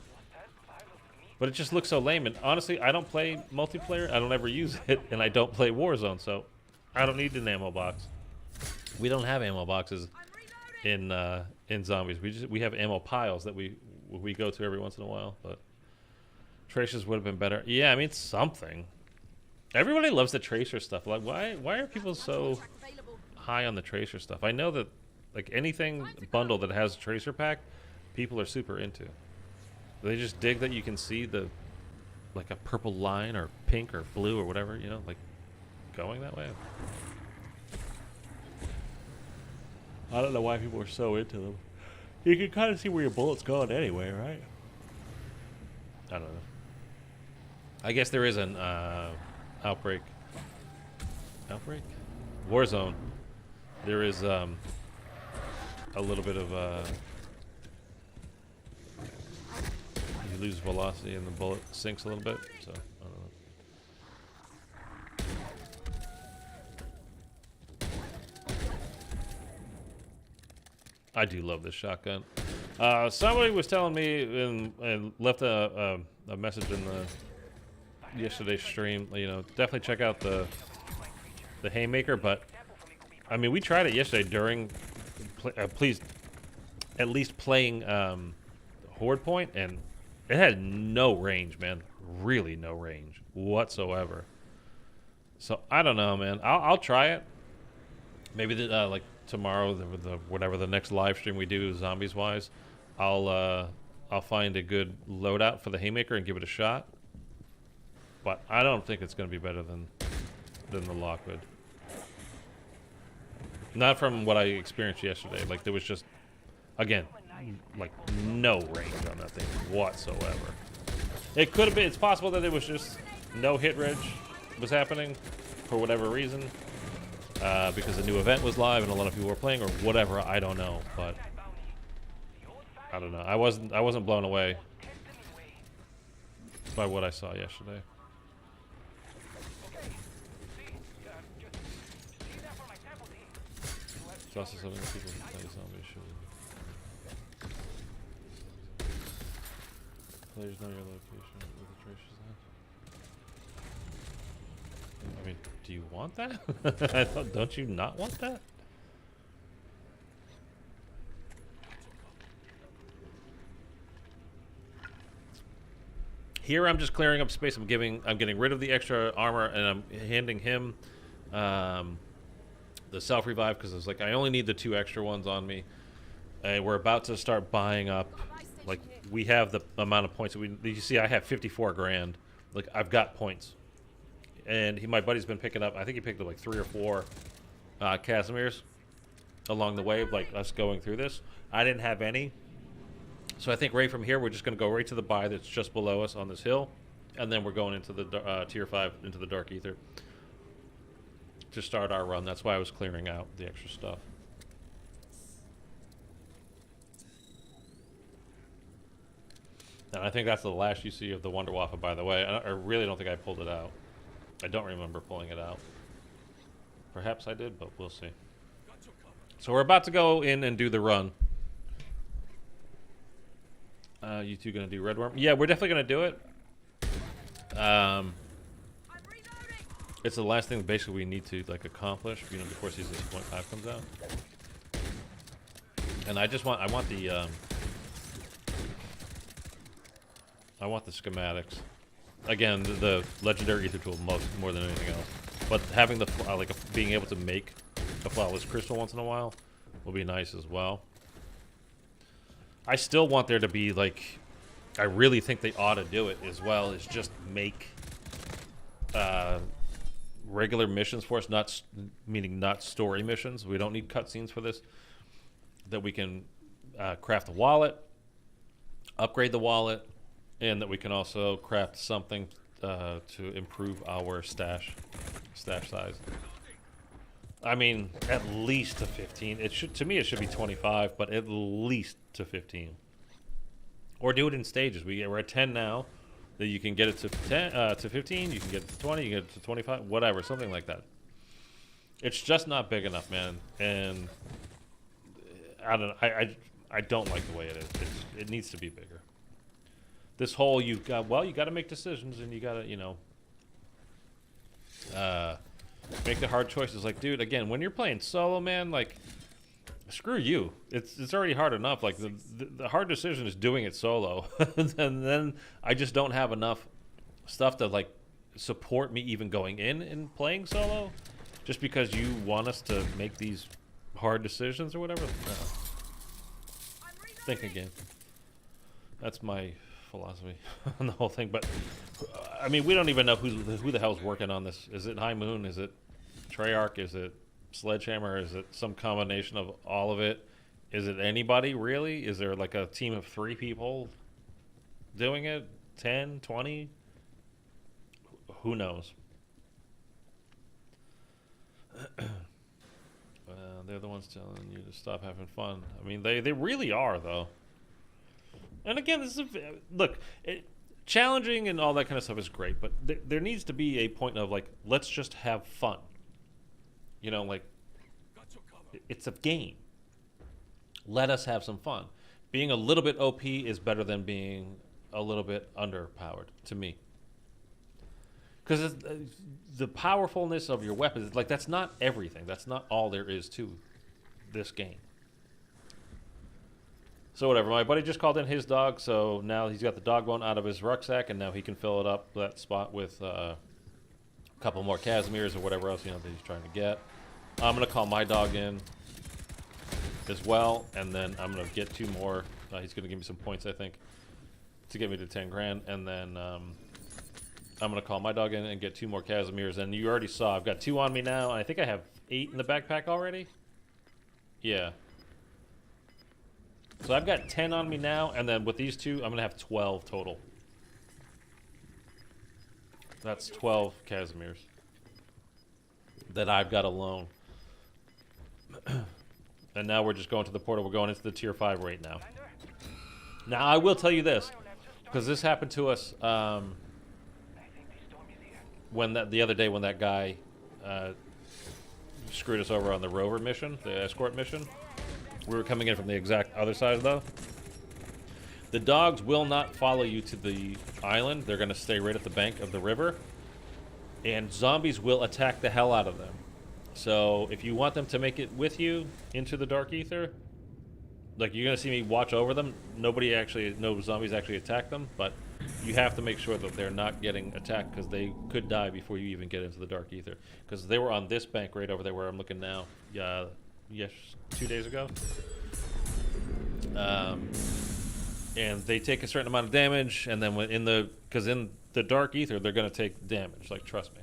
But it just looks so lame, and honestly, I don't play multiplayer, I don't ever use it, and I don't play Warzone, so I don't need an ammo box. We don't have ammo boxes in zombies. We have ammo piles that we go to every once in a while, but tracers would have been better. Yeah, I mean, it's something. Everybody loves the tracer stuff. Like, why are people so high on the tracer stuff? I know that, like, anything bundle that has a tracer pack, people are super into. They just dig that you can see the, like, a purple line or pink or blue or whatever, you know, like, going that way. I don't know why people are so into them. You can kind of see where your bullet's going anyway, right? I don't know. I guess there is an outbreak. Outbreak? Warzone. There is a little bit of you lose velocity and the bullet sinks a little bit, so I don't know. I do love this shotgun. Somebody was telling me and left a message in the yesterday's stream. You know, definitely check out the haymaker. But I mean, we tried it yesterday during please at least playing horde point, and it had no range, man. Really no range whatsoever. So I don't know, man. I'll try it. Maybe like tomorrow, whatever the next live stream we do zombies wise, I'll find a good loadout for the haymaker and give it a shot. But I don't think it's going to be better than the Lockwood. Not from what I experienced yesterday. Like, there was just, again, like no range on that thing whatsoever. It could have been. It's possible that it was just no hit reg was happening for whatever reason. Because a new event was live and a lot of people were playing, or whatever. I don't know, but I don't know. I wasn't blown away by what I saw yesterday. It's also something that people who play zombies should. Players know your location with the tracers at. I mean, do you want that? I thought, don't you not want that? Here I'm just clearing up space. I'm getting rid of the extra armor, and I'm handing him the self revive, because it's like I only need the 2 extra ones on me. And we're about to start buying up. Like, we have the amount of points that you see. I have 54 grand. Like, I've got points. And my buddy's been picking up, I think he picked up like 3 or 4 Casimirs along the way, like us going through this. I didn't have any. So I think right from here, we're just going to go right to the buy that's just below us on this hill. And then we're going into the tier 5, into the Dark Aether, to start our run. That's why I was clearing out the extra stuff. And I think that's the last you see of the Wonder Waffle, by the way. I really don't think I pulled it out. I don't remember pulling it out. Perhaps I did, but we'll see. So we're about to go in and do the run. You two gonna do red worm? Yeah, we're definitely gonna do it. It's the last thing basically we need to like accomplish, you know, before season 6.5 comes out. And I want the schematics. Again, the legendary ether tool more than anything else. But having the being able to make a flawless crystal once in a while will be nice as well. I still want there to be like, I really think they ought to do it as well, is just make regular missions for us, meaning not story missions. We don't need cutscenes for this. That we can craft a wallet, upgrade the wallet, and that we can also craft something to improve our stash size. I mean, at least to 15. It should, to me, it should be 25, but at least to 15. Or do it in stages. We're at 10 now. That you can get it to 10, to 15. You can get it to 20. You can get it to 25. Whatever, something like that. It's just not big enough, man. And I don't know. I don't like the way it is. It needs to be bigger. This whole you got to make decisions and you got to, you know, make the hard choices. Like, dude, again, when you're playing solo, man, like, screw you. It's already hard enough. Like, the hard decision is doing it solo. And then I just don't have enough stuff to, like, support me even going in and playing solo. Just because you want us to make these hard decisions or whatever. No. Think again. That's my philosophy on the whole thing. But, I mean, we don't even know who the hell's working on this. Is it High Moon? Is it Treyarch? Is it Sledgehammer? Is it some combination of all of it? Is it anybody, really? Is there like a team of 3 people doing it? 10, 20? Who knows? They're the ones telling you to stop having fun. I mean, they really are, though. And again, this is look, challenging and all that kind of stuff is great, but there needs to be a point of like, let's just have fun. You know, like, it's a game. Let us have some fun. Being a little bit OP is better than being a little bit underpowered, to me. Because the powerfulness of your weapons, like, that's not everything. That's not all there is to this game. So whatever, my buddy just called in his dog, so now he's got the dog bone out of his rucksack, and now he can fill it up, that spot, with a couple more Casimirs or whatever else, you know, that he's trying to get. I'm going to call my dog in as well, and then I'm going to get 2 more. He's going to give me some points, I think, to get me to 10 grand, and then I'm going to call my dog in and get 2 more Casimirs. And you already saw, I've got 2 on me now, and I think I have 8 in the backpack already. Yeah. So I've got 10 on me now, and then with these 2, I'm going to have 12 total. That's 12 Casimirs that I've got alone. And now we're just going to the portal. We're going into the tier 5 right now. Now, I will tell you this, because this happened to us when the other day when that guy screwed us over on the rover mission, the escort mission. We were coming in from the exact other side, though. The dogs will not follow you to the island. They're going to stay right at the bank of the river. And zombies will attack the hell out of them. So if you want them to make it with you into the Dark Aether, like, you're going to see me watch over them. No zombies actually attack them, but you have to make sure that they're not getting attacked, because they could die before you even get into the Dark Aether. Because they were on this bank right over there where I'm looking now. Yes, 2 days ago. And they take a certain amount of damage, and then in the Dark Aether, they're going to take damage, like, trust me.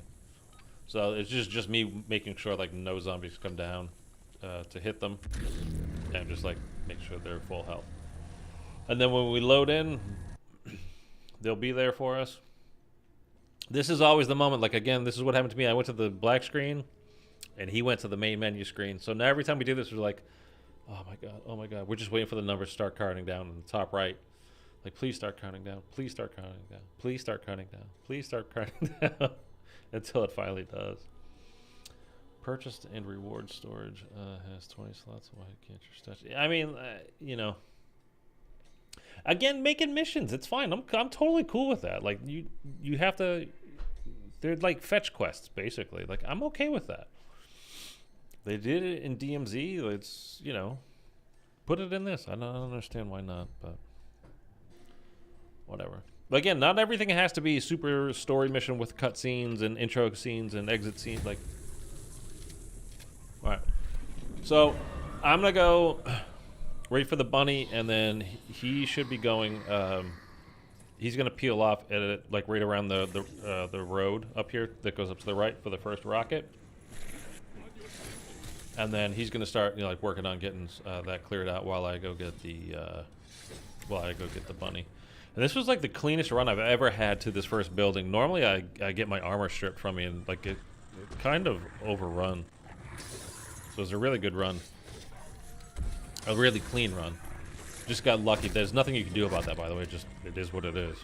So it's just me making sure, like, no zombies come down to hit them, and just, like, make sure they're full health. And then when we load in, they'll be there for us. This is always the moment. Like, again, this is what happened to me. I went to the black screen, and he went to the main menu screen. So now every time we do this, we're like, oh my god. We're just waiting for the numbers to start counting down in the top right. Like, please start counting down. Please start counting down. Please start counting down. Please start counting down. until it finally does. Purchased and reward storage has 20 slots. Why can't you touch? I mean, you know. Again, making missions, it's fine. I'm totally cool with that. Like you have to. They're like fetch quests, basically. Like I'm okay with that. They did it in DMZ. It's, you know, put it in this. I don't understand why not, but whatever. But again, not everything has to be super story mission with cutscenes and intro scenes and exit scenes. Like, all right. So I'm gonna go wait for the bunny, and then he should be going. He's gonna peel off at it, like right around the road up here that goes up to the right for the first rocket. And then he's gonna start, you know, like working on getting that cleared out while I go get the bunny. And this was like the cleanest run I've ever had to this first building. Normally I get my armor stripped from me and like it kind of overrun. So it was a really good run, a really clean run. Just got lucky. There's nothing you can do about that, by the way. Just it is what it is.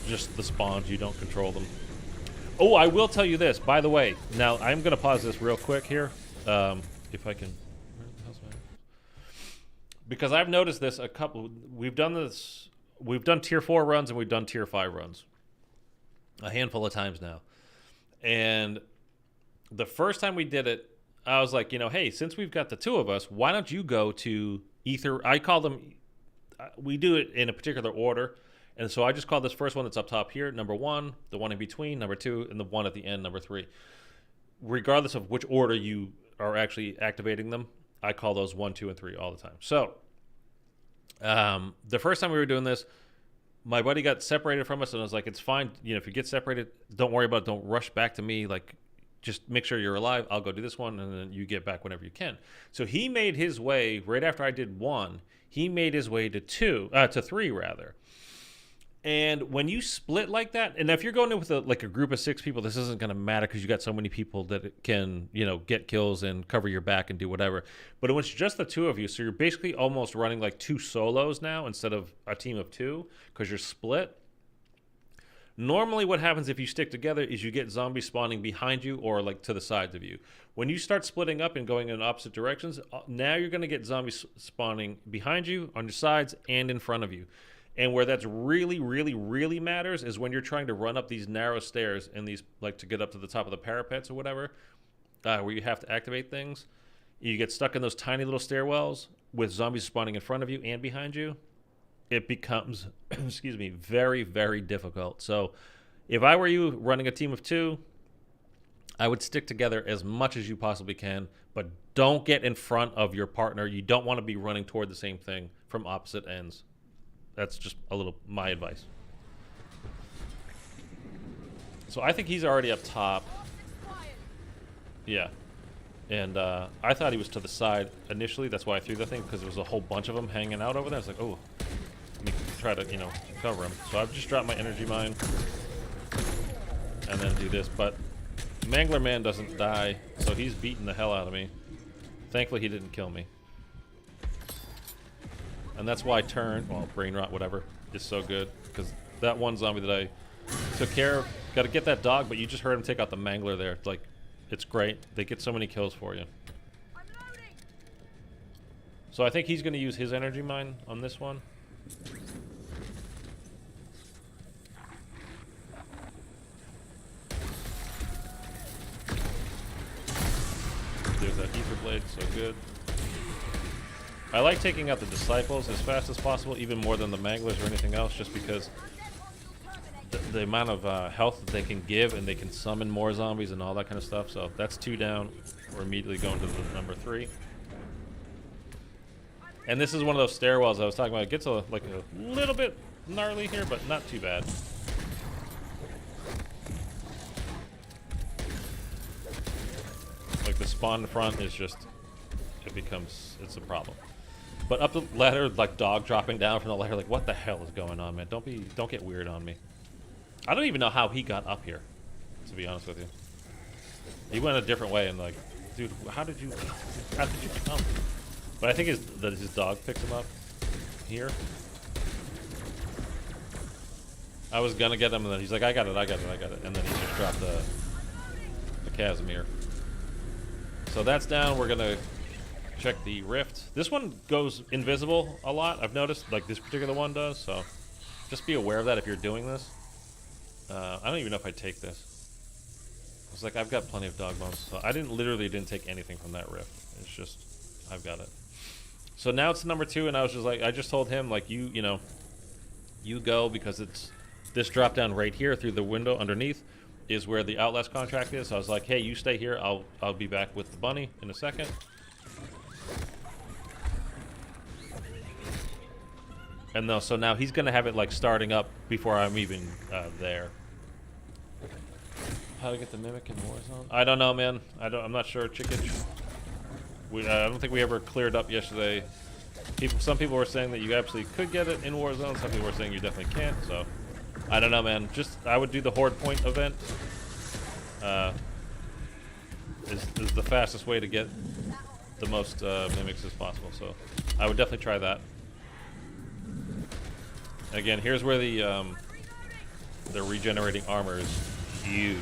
Just the spawns, you don't control them. Oh, I will tell you this, by the way. Now, I'm going to pause this real quick here. If I can. Where the hell's my. Because I've noticed this a couple. We've done this. We've done tier 4 runs and we've done tier 5 runs. A handful of times now. And the first time we did it, I was like, you know, hey, since we've got the two of us, why don't you go to Ether? I call them. We do it in a particular order. And so I just call this first one that's up top here, number 1, the one in between, number 2, and the one at the end, number 3. Regardless of which order you are actually activating them, I call those 1, 2, and 3 all the time. So the first time we were doing this, my buddy got separated from us, and I was like, it's fine. You know, if you get separated, don't worry about it. Don't rush back to me. Like, just make sure you're alive. I'll go do this one, and then you get back whenever you can. So he made his way, right after I did 1, he made his way to 3 rather. And when you split like that, and if you're going in with a group of 6 people, this isn't going to matter because you got so many people that can, you know, get kills and cover your back and do whatever. But when it's just the 2 of you, so you're basically almost running like 2 solos now instead of a team of 2 because you're split. Normally what happens if you stick together is you get zombies spawning behind you or like to the sides of you. When you start splitting up and going in opposite directions, now you're going to get zombies spawning behind you, on your sides, and in front of you. And where that's really, really, really matters is when you're trying to run up these narrow stairs and these, like, to get up to the top of the parapets or whatever, where you have to activate things. You get stuck in those tiny little stairwells with zombies spawning in front of you and behind you. It becomes, excuse me, very, very difficult. So if I were you running a team of 2, I would stick together as much as you possibly can, but don't get in front of your partner. You don't want to be running toward the same thing from opposite ends. That's just a little my advice. So I think he's already up top. Yeah. And I thought he was to the side initially. That's why I threw the thing, because there was a whole bunch of them hanging out over there. I was like, oh, let me try to, you know, cover him. So I've just dropped my energy mine and then do this. But Mangler Man doesn't die, so he's beating the hell out of me. Thankfully, he didn't kill me. And that's why brain rot, whatever, is so good. Because that one zombie that I took care of, got to get that dog, but you just heard him take out the Mangler there. Like, it's great. They get so many kills for you. So I think he's going to use his energy mine on this one. There's that ether blade, so good. I like taking out the disciples as fast as possible, even more than the manglers or anything else, just because the amount of health that they can give, and they can summon more zombies and all that kind of stuff. So that's 2 down. We're immediately going to the number 3. And this is one of those stairwells I was talking about. It gets a little bit gnarly here, but not too bad. Like the spawn front is just, it's a problem. But up the ladder, like dog dropping down from the ladder, like what the hell is going on, man? Don't get weird on me. I don't even know how he got up here, to be honest with you. He went a different way, and like, dude, how did you come? But I think his dog picked him up here. I was gonna get him, and then he's like, I got it, and then he just dropped the Casimir. So that's down. We're gonna check the rift. This one goes invisible a lot, I've noticed, like this particular one does, so just be aware of that if you're doing this. I don't even know if I'd take this. It's like, I've got plenty of dog bones, so I literally didn't take anything from that rift. It's just, I've got it. So now it's number 2, and I was just like, I just told him, like, you know, you go, because it's this drop down right here through the window underneath is where the Outlast contract is. So I was like, hey, you stay here. I'll be back with the bunny in a second. And no, so now he's gonna have it like starting up before I'm even there. How to get the mimic in Warzone? I don't know, man. I'm not sure. Chickage. I don't think we ever cleared up yesterday. Some people were saying that you absolutely could get it in Warzone. Some people were saying you definitely can't. So I don't know, man. I would do the horde point event. Is the fastest way to get the most mimics as possible. So I would definitely try that. Again, here's where the regenerating armor is huge.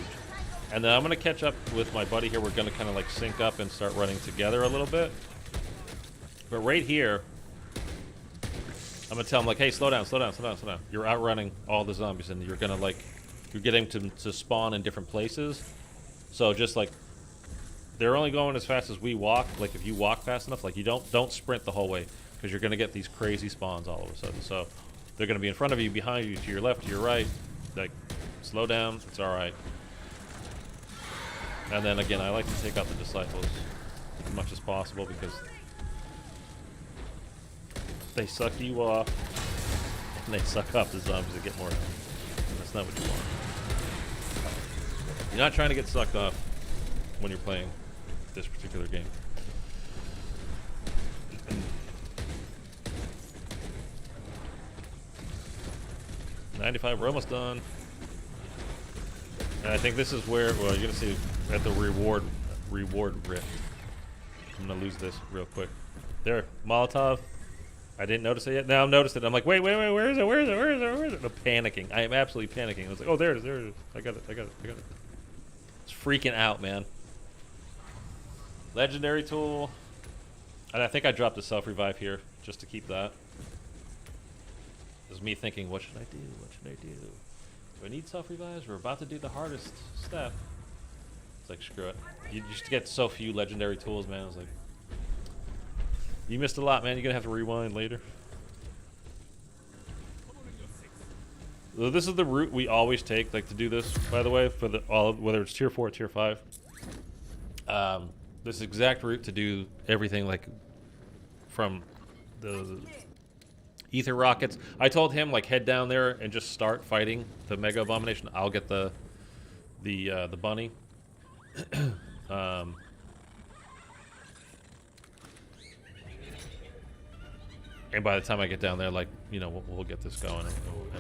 And then I'm going to catch up with my buddy here. We're going to kind of like sync up and start running together a little bit. But right here, I'm going to tell him like, hey, slow down. You're outrunning all the zombies, and you're going to like, you're getting to spawn in different places. So just like, they're only going as fast as we walk. Like if you walk fast enough, like you don't sprint the whole way, because you're going to get these crazy spawns all of a sudden. So they're going to be in front of you, behind you, to your left, to your right. Like, slow down. It's all right. And then again, I like to take out the disciples as much as possible, because they suck you off, and they suck off the zombies that get more health. And that's not what you want. You're not trying to get sucked off when you're playing this particular game. 95, we're almost done. And I think this is where, well, you're gonna see at the reward rift. I'm gonna lose this real quick. There, Molotov. I didn't notice it yet. Now I've noticed it. I'm like, wait, where is it? I'm panicking. I am absolutely panicking. I was like, oh, there it is. I got it. It's freaking out, man. Legendary tool. And I think I dropped the self-revive here just to keep that. It was me thinking, what should I do? Do I need self-revives? We're about to do the hardest step. It's like, screw it. You just get so few legendary tools, man. I was like, you missed a lot, man. You're going to have to rewind later. So this is the route we always take, like, to do this, by the way, for whether it's tier 4 or tier 5. This exact route to do everything, like, from the ether rockets. I told him, like, head down there and just start fighting the mega abomination. I'll get the bunny. And by the time I get down there, like, you know, we'll get this going, and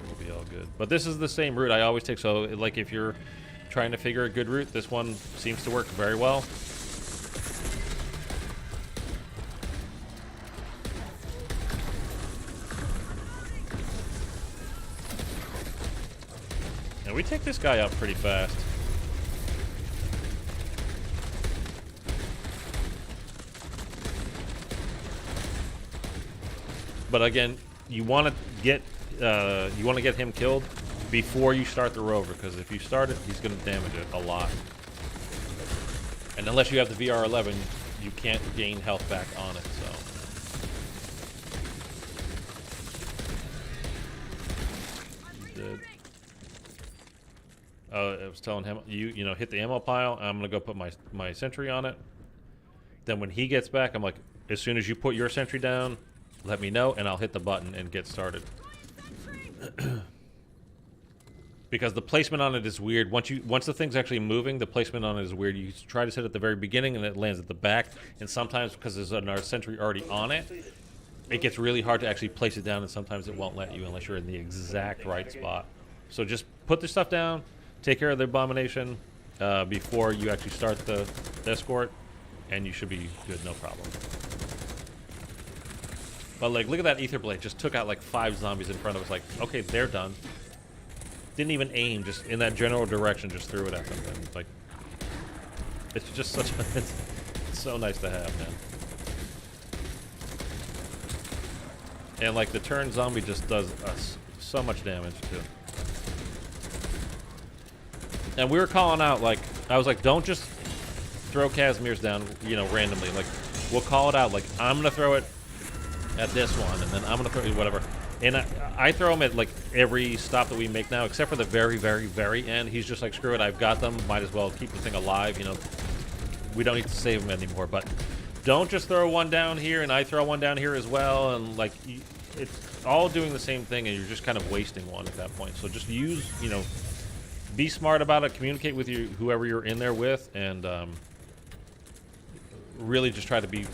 we'll be all good. But this is the same route I always take. So, like, if you're trying to figure a good route, this one seems to work very well. And we take this guy up pretty fast. But again, you want to get him killed before you start the rover, because if you start it, he's going to damage it a lot. And unless you have the VR11, you can't gain health back on it. So he's dead. I was telling him, you know, hit the ammo pile. I'm going to go put my sentry on it. Then when he gets back, I'm like, as soon as you put your sentry down, let me know, and I'll hit the button and get started. Because the placement on it is weird. Once the thing's actually moving, the placement on it is weird. You try to set it at the very beginning, and it lands at the back. And sometimes, because there's another sentry already on it, it gets really hard to actually place it down, and sometimes it won't let you unless you're in the exact right spot. So just put the stuff down, take care of the abomination before you actually start the escort, and you should be good, no problem. But, like, look at that ether blade. Just took out, like, 5 zombies in front of us. Like, okay, they're done. didn't even aim, just in that general direction, just threw it at them. And, like, it's just such a, it's so nice to have, man. And like the turn zombie just does us so much damage too. And we were calling out, like, I was like, don't just throw Casimir's down, you know, randomly. Like, we'll call it out. Like, I'm gonna throw it at this one, and then I'm gonna throw it whatever. And I throw him at like every stop that we make now, except for the very, very, very end. He's just like, screw it, I've got them. Might as well keep the thing alive. You know, we don't need to save him anymore. But don't just throw one down here, and I throw one down here as well, and like it's all doing the same thing, and you're just kind of wasting one at that point. So just use, you know, be smart about it. Communicate with you, whoever you're in there with, and really just try to be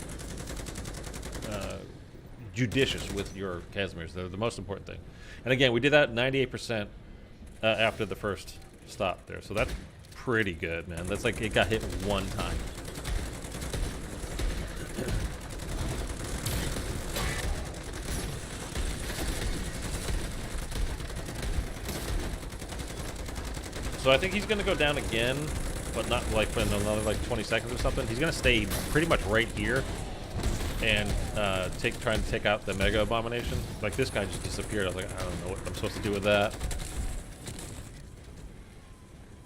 judicious with your Casimirs. They're the most important thing. And again, we did that 98% after the first stop there. So that's pretty good, man. That's like it got hit one time. So I think he's going to go down again, but not like for another like 20 seconds or something. He's going to stay pretty much right here and trying to take out the Mega Abomination. Like, this guy just disappeared. I was like, I don't know what I'm supposed to do with that.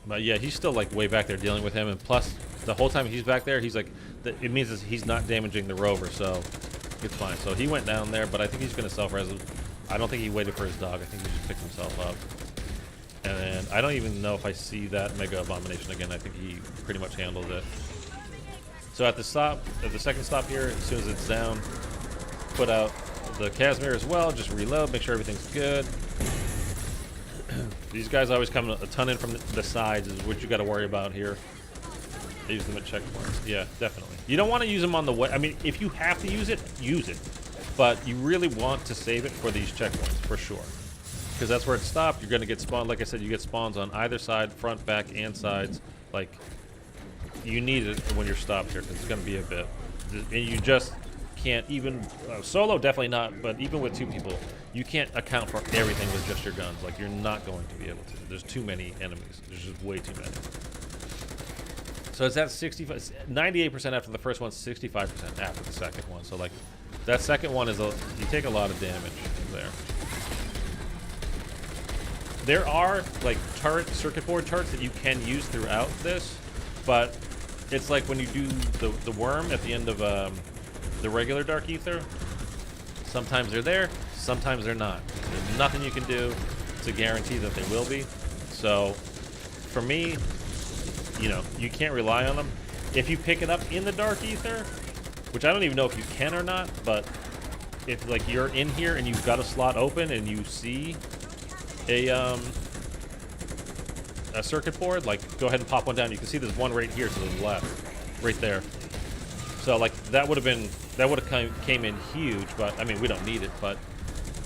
But yeah, he's still like way back there dealing with him, and plus the whole time he's back there, he's like, it means that he's not damaging the rover, so it's fine. So he went down there, but I think he's going to self-res. I don't think he waited for his dog. I think he just picked himself up. And then I don't even know if I see that Mega Abomination again. I think he pretty much handled it. So at the second stop here, as soon as it's down, put out the Casimir as well. Just reload, make sure everything's good. These guys always come a ton in from the sides, is what you got to worry about here. I use them at checkpoints. Yeah, definitely. You don't want to use them on the way. I mean, if you have to use it, use it. But you really want to save it for these checkpoints, for sure. Because that's where it stopped. You're going to get spawned. Like I said, you get spawns on either side, front, back, and sides. Like, you need it when you're stopped here, because it's going to be a bit. And you just can't even... solo, definitely not, but even with two people, you can't account for everything with just your guns. Like, you're not going to be able to. There's too many enemies. There's just way too many. So it's at 98% after the first one, 65% after the second one. So, like, that second one is you take a lot of damage there. There are like circuit board turrets that you can use throughout this, but it's like when you do the worm at the end of the regular Dark Aether, sometimes they're there, sometimes they're not. There's nothing you can do to guarantee that they will be. So for me, you know, you can't rely on them. If you pick it up in the Dark Aether, which I don't even know if you can or not, but if like you're in here and you've got a slot open and you see a circuit board, like, go ahead and pop one down. You can see there's one right here to the left, right there. So like that would have came in huge, but I mean, we don't need it, but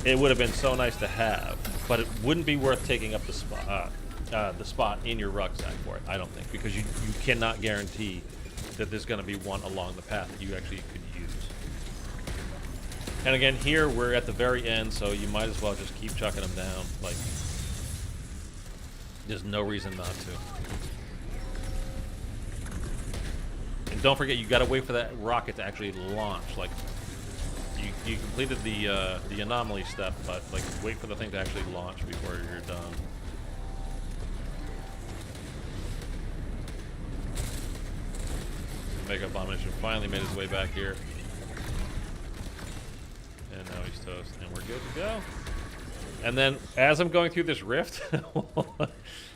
it would have been so nice to have. But it wouldn't be worth taking up the spot in your rucksack for it, I don't think, because you cannot guarantee that there's going to be one along the path that you actually could use. And again, here we're at the very end, so you might as well just keep chucking them down. Like, there's no reason not to. And don't forget, you got to wait for that rocket to actually launch. Like, you completed the anomaly step, but like, wait for the thing to actually launch before you're done. Mega Abomination finally made his way back here. And now he's toast, and we're good to go. And then, as I'm going through this rift,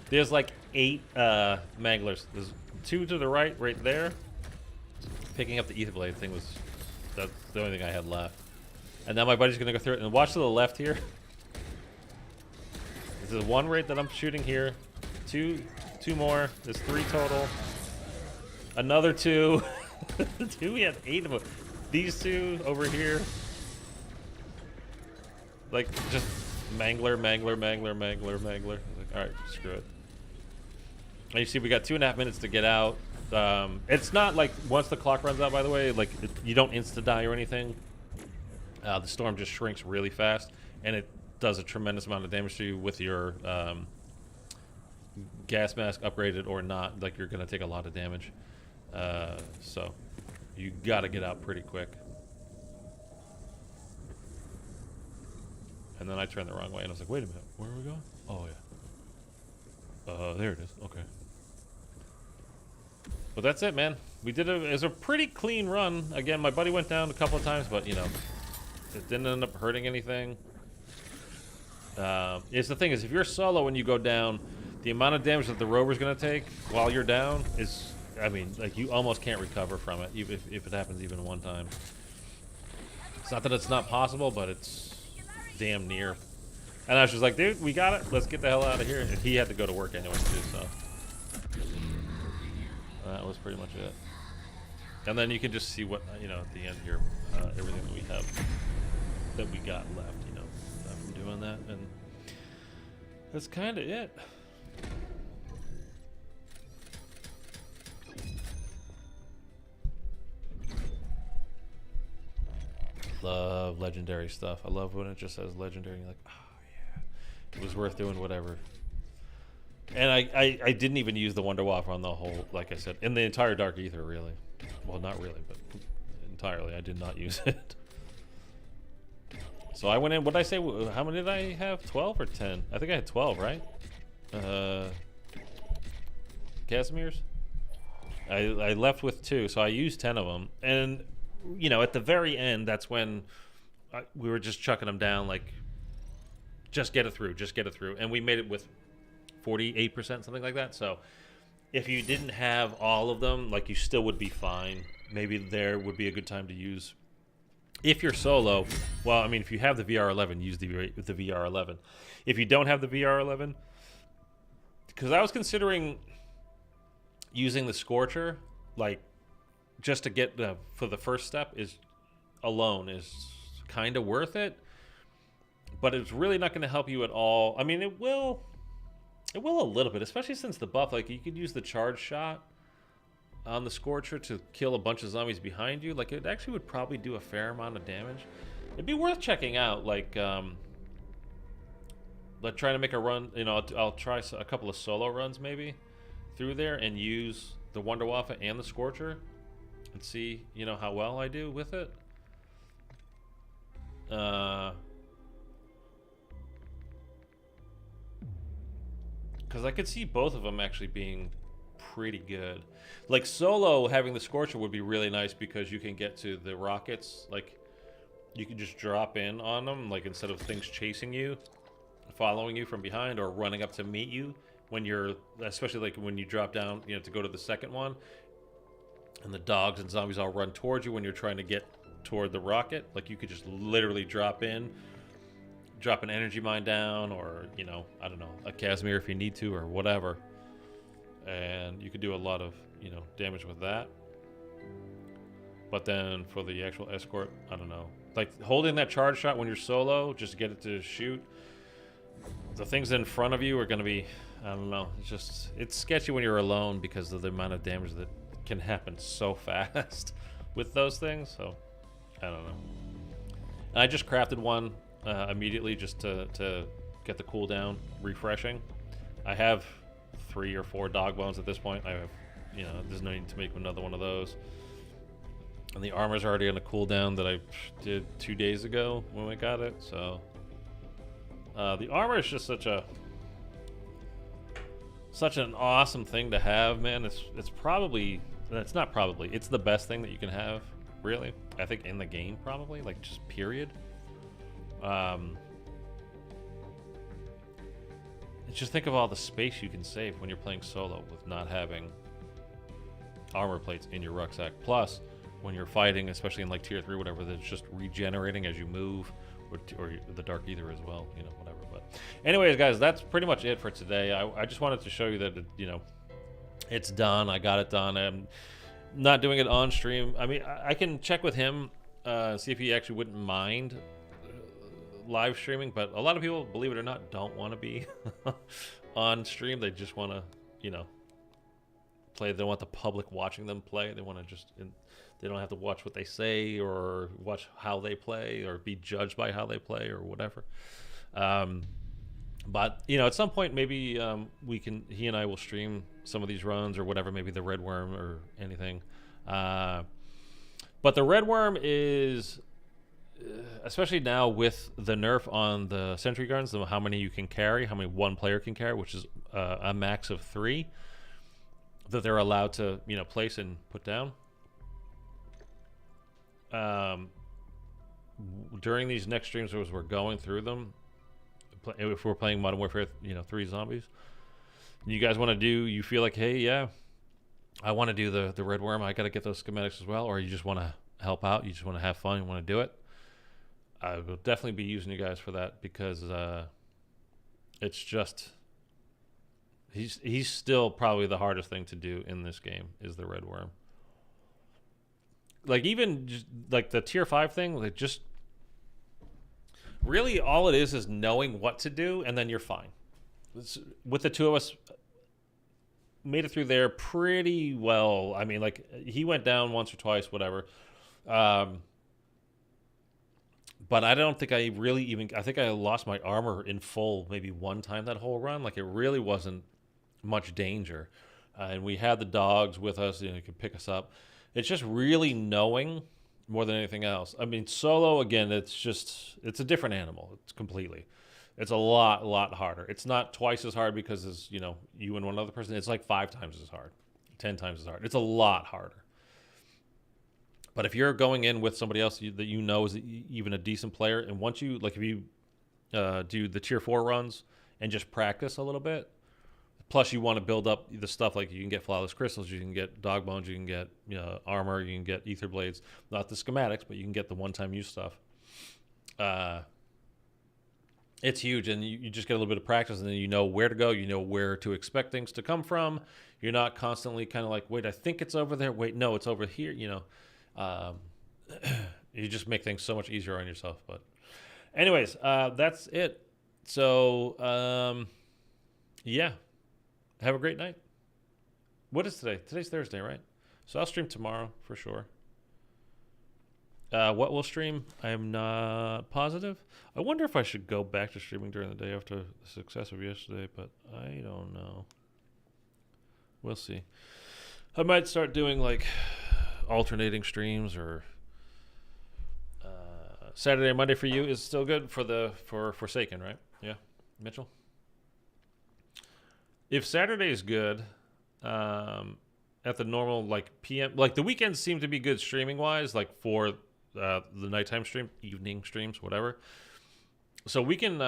there's like 8 manglers. There's 2 to the right there. Picking up the ether blade thing that's the only thing I had left. And now my buddy's gonna go through it, and watch to the left here. There's 1 right that I'm shooting here. 2 more. There's 3 total. Another 2. 2. We have 8 of them. These 2 over here. Like, just mangler. Like, alright, screw it. And you see we got 2.5 minutes to get out. It's not like once the clock runs out, by the way, like you don't insta-die or anything. The storm just shrinks really fast, and it does a tremendous amount of damage to you with your gas mask upgraded or not, like you're gonna take a lot of damage. So you gotta get out pretty quick. And then I turned the wrong way and I was like, wait a minute, where are we going? Oh yeah. There it is. Okay. But that's it, man. We did it was a pretty clean run. Again, my buddy went down a couple of times, but you know, it didn't end up hurting anything. It's the thing is, if you're solo and you go down, the amount of damage that the rover's gonna take while you're down is, I mean, like you almost can't recover from it, even if it happens even one time. It's not that it's not possible, but it's damn near. And I was just like, dude, we got it. Let's get the hell out of here. And he had to go to work anyway too, so that was pretty much it. And then you can just see what, you know, at the end here, everything that we have, that we got left, you know, from doing that. And that's kind of it. Love legendary stuff. I love when it just says legendary and you're like, oh yeah, it was worth doing whatever. And I didn't even use the Wonder Waffle on the whole, like I said, in the entire Dark Aether, really. Well, not really, but entirely. I did not use it. So I went in, what did I say? How many did I have? 12 or 10? I think I had 12, right? Casimir's? I left with 2, so I used 10 of them. And, you know, at the very end, that's when we were just chucking them down, like, just get it through, just get it through. And we made it with 48%, something like that. So if you didn't have all of them, like, you still would be fine. Maybe there would be a good time to use. If you're solo, well, I mean, if you have the VR11, use the VR11. If you don't have the VR11, because I was considering using the Scorcher, like, just to get for the first step is kind of worth it, but it's really not going to help you at all. I mean, it will a little bit, especially since the buff, like, you could use the charge shot on the Scorcher to kill a bunch of zombies behind you. Like, it actually would probably do a fair amount of damage. It'd be worth checking out, like trying to make a run, you know, I'll try a couple of solo runs maybe through there and use the Wonder Waffle and the Scorcher and see, you know, how well I do with it. Because I could see both of them actually being pretty good. Like, solo, having the Scorcher would be really nice because you can get to the rockets. Like, you can just drop in on them, like, instead of things chasing you, following you from behind, or running up to meet you when you're, especially like when you drop down, you know, to go to the second one, and the dogs and zombies all run towards you when you're trying to get toward the rocket. Like, you could just literally drop in, drop an energy mine down, or, you know, I don't know, a Casimir if you need to, or whatever. And you could do a lot of, you know, damage with that. But then for the actual escort, I don't know. Like, holding that charge shot when you're solo, just to get it to shoot, the things in front of you are going to be, I don't know, it's sketchy when you're alone because of the amount of damage that can happen so fast with those things. So, I don't know. And I just crafted one immediately just to get the cooldown refreshing. I have 3 or 4 dog bones at this point. I have, you know, there's no need to make another one of those. And the armor's already on a cooldown that I did 2 days ago when we got it. So the armor is just such an awesome thing to have, man. It's the best thing that you can have, really. I think in the game, probably, like, just period. Just think of all the space you can save when you're playing solo with not having armor plates in your rucksack. Plus, when you're fighting, especially in like tier 3, whatever, that's just regenerating as you move, or the Dark Aether as well, you know, whatever. But anyways, guys, that's pretty much it for today. I just wanted to show you that, you know, it's done. I got it done. I'm not doing it on stream. I mean, I can check with him, see if he actually wouldn't mind live streaming, but a lot of people, believe it or not, don't want to be on stream. They just want to, you know, play. They want the public watching them play. They want to just, they don't have to watch what they say or watch how they play or be judged by how they play or whatever. But at some point, maybe he and I will stream some of these runs or whatever, maybe the red worm or anything. But the red worm is, especially now with the nerf on the sentry guns, how many you can carry, how many one player can carry, which is a max of 3 that they're allowed to place and put down. During these next streams, as we're going through them, if we're playing Modern Warfare 3 zombies, you guys want to do, you feel like, hey, yeah, I want to do the red worm, I got to get those schematics as well, or you just want to help out, you just want to have fun, you want to do it, I will definitely be using you guys for that, because it's just, he's still probably the hardest thing to do in this game is the red worm. Like, even just, like the tier 5 thing, like, just really all it is knowing what to do, and then you're fine. With the two of us, made it through there pretty well. I mean, like, he went down once or twice, whatever. But I don't think I really even, I think I lost my armor in full maybe one time that whole run. Like, it really wasn't much danger. And we had the dogs with us, you could pick us up. It's just really knowing more than anything else. I mean, solo, again, it's a different animal. It's completely. It's a lot harder. It's not twice as hard because it's, you and one other person. It's like 5 times as hard, 10 times as hard. It's a lot harder. But if you're going in with somebody else that is even a decent player, and once you, like, if you do the tier 4 runs and just practice a little bit, plus you want to build up the stuff, like you can get flawless crystals, you can get dog bones, you can get armor, you can get ether blades, not the schematics, but you can get the one-time use stuff. It's huge, and you just get a little bit of practice, and then you know where to go, you know where to expect things to come from. You're not constantly kind of like, wait, I think it's over there, wait, no, it's over here. You just make things so much easier on yourself. But anyways, that's it. So yeah, have a great night. What is today? Today's Thursday, right? So I'll stream tomorrow for sure. What we'll stream, I am not positive. I wonder if I should go back to streaming during the day after the success of yesterday, but I don't know. We'll see. I might start doing like alternating streams, or Saturday and Monday for you is still good for Forsaken, right? Yeah, Mitchell. If Saturday is good, at the normal like PM, like the weekends seem to be good streaming wise, like for the nighttime stream, evening streams, whatever. So we can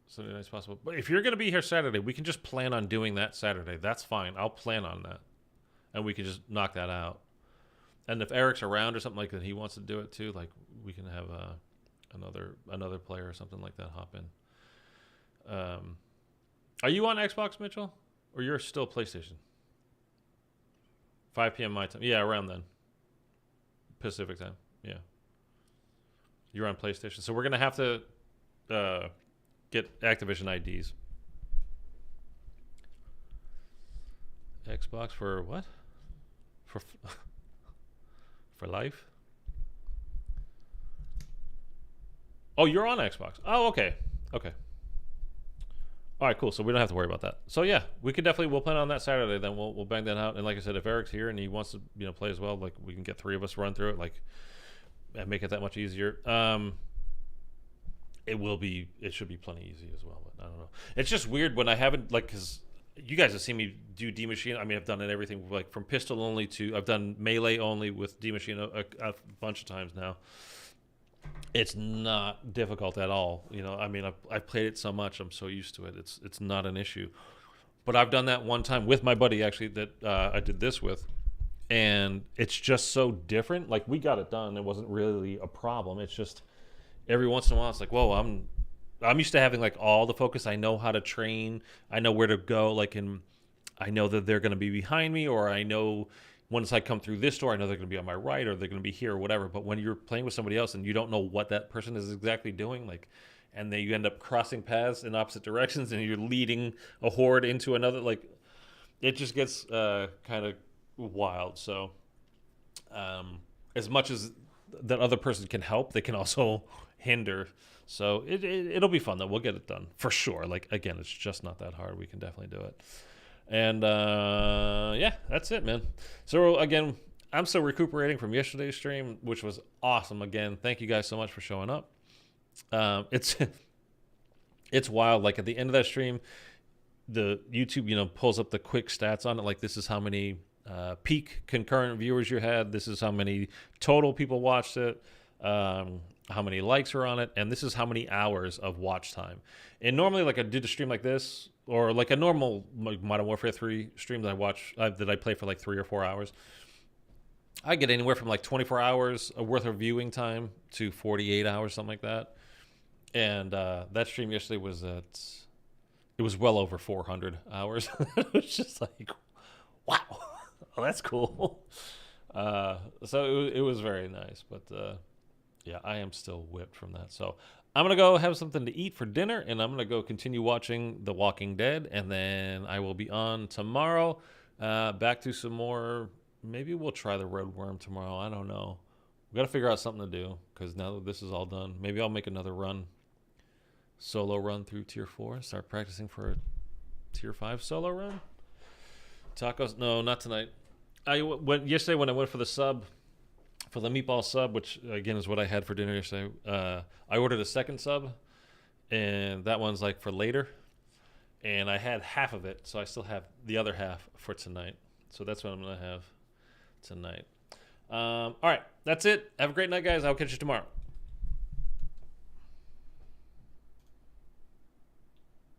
Sunday night's possible. But if you're gonna be here Saturday, we can just plan on doing that Saturday. That's fine. I'll plan on that, and we can just knock that out. And if Eric's around or something like that, he wants to do it too. Like, we can have another player or something like that hop in. Are you on Xbox, Mitchell? Or you're still PlayStation? 5 p.m. my time. Yeah, around then. Pacific time. Yeah. You're on PlayStation. So we're going to have to get Activision IDs. Xbox for what? For life? Oh, you're on Xbox. Oh, okay. Okay. All right, cool. So we don't have to worry about that. So yeah, we'll plan on that Saturday. Then we'll bang that out. And like I said, if Eric's here and he wants to play as well, like, we can get 3 of us run through it, like, and make it that much easier. It should be plenty easy as well. But I don't know. It's just weird when I haven't, like, because you guys have seen me do D Machine. I mean, I've done it everything, like from pistol only to, I've done melee only with D Machine a bunch of times now. It's not difficult at all. I mean, I've played it so much, I'm so used to it. It's not an issue. But I've done that one time with my buddy, actually, that I did this with, and it's just so different. Like, we got it done. It wasn't really a problem. It's just every once in a while, it's like, whoa, I'm used to having like all the focus. I know how to train. I know where to go. Like, I know that they're going to be behind me, or I know once I come through this door, I know they're going to be on my right, or they're going to be here, or whatever. But when you're playing with somebody else and you don't know what that person is exactly doing, like, and then you end up crossing paths in opposite directions, and you're leading a horde into another, like, it just gets kind of wild. So, as much as that other person can help, they can also hinder So it'll be fun though. We'll get it done for sure. Like again, it's just not that hard. We can definitely do it. And yeah, that's it, man. So again, I'm still recuperating from yesterday's stream, which was awesome. Again, thank you guys so much for showing up. It's wild. Like at the end of that stream, the YouTube, pulls up the quick stats on it. Like this is how many peak concurrent viewers you had. This is how many total people watched it. How many likes are on it, and this is how many hours of watch time. And normally, like I did a stream like this, or like a normal Modern Warfare 3 stream that I watch, that I play for like 3 or 4 hours. I get anywhere from like 24 hours worth of viewing time to 48 hours, something like that. And that stream yesterday was it was well over 400 hours. It was just like, wow, oh, that's cool. So it was very nice, but yeah, I am still whipped from that. So I'm going to go have something to eat for dinner, and I'm going to go continue watching The Walking Dead, and then I will be on tomorrow back to some more. Maybe we'll try the Red Worm tomorrow. I don't know. We got to figure out something to do, because now that this is all done, maybe I'll make another solo run through Tier 4. Start practicing for a Tier 5 solo run. Tacos? No, not tonight. I went yesterday when I went for the sub. For the meatball sub, which again is what I had for dinner yesterday, I ordered a second sub, and that one's like for later. And I had half of it, so I still have the other half for tonight. So that's what I'm going to have tonight. All right, that's it. Have a great night, guys. I'll catch you tomorrow.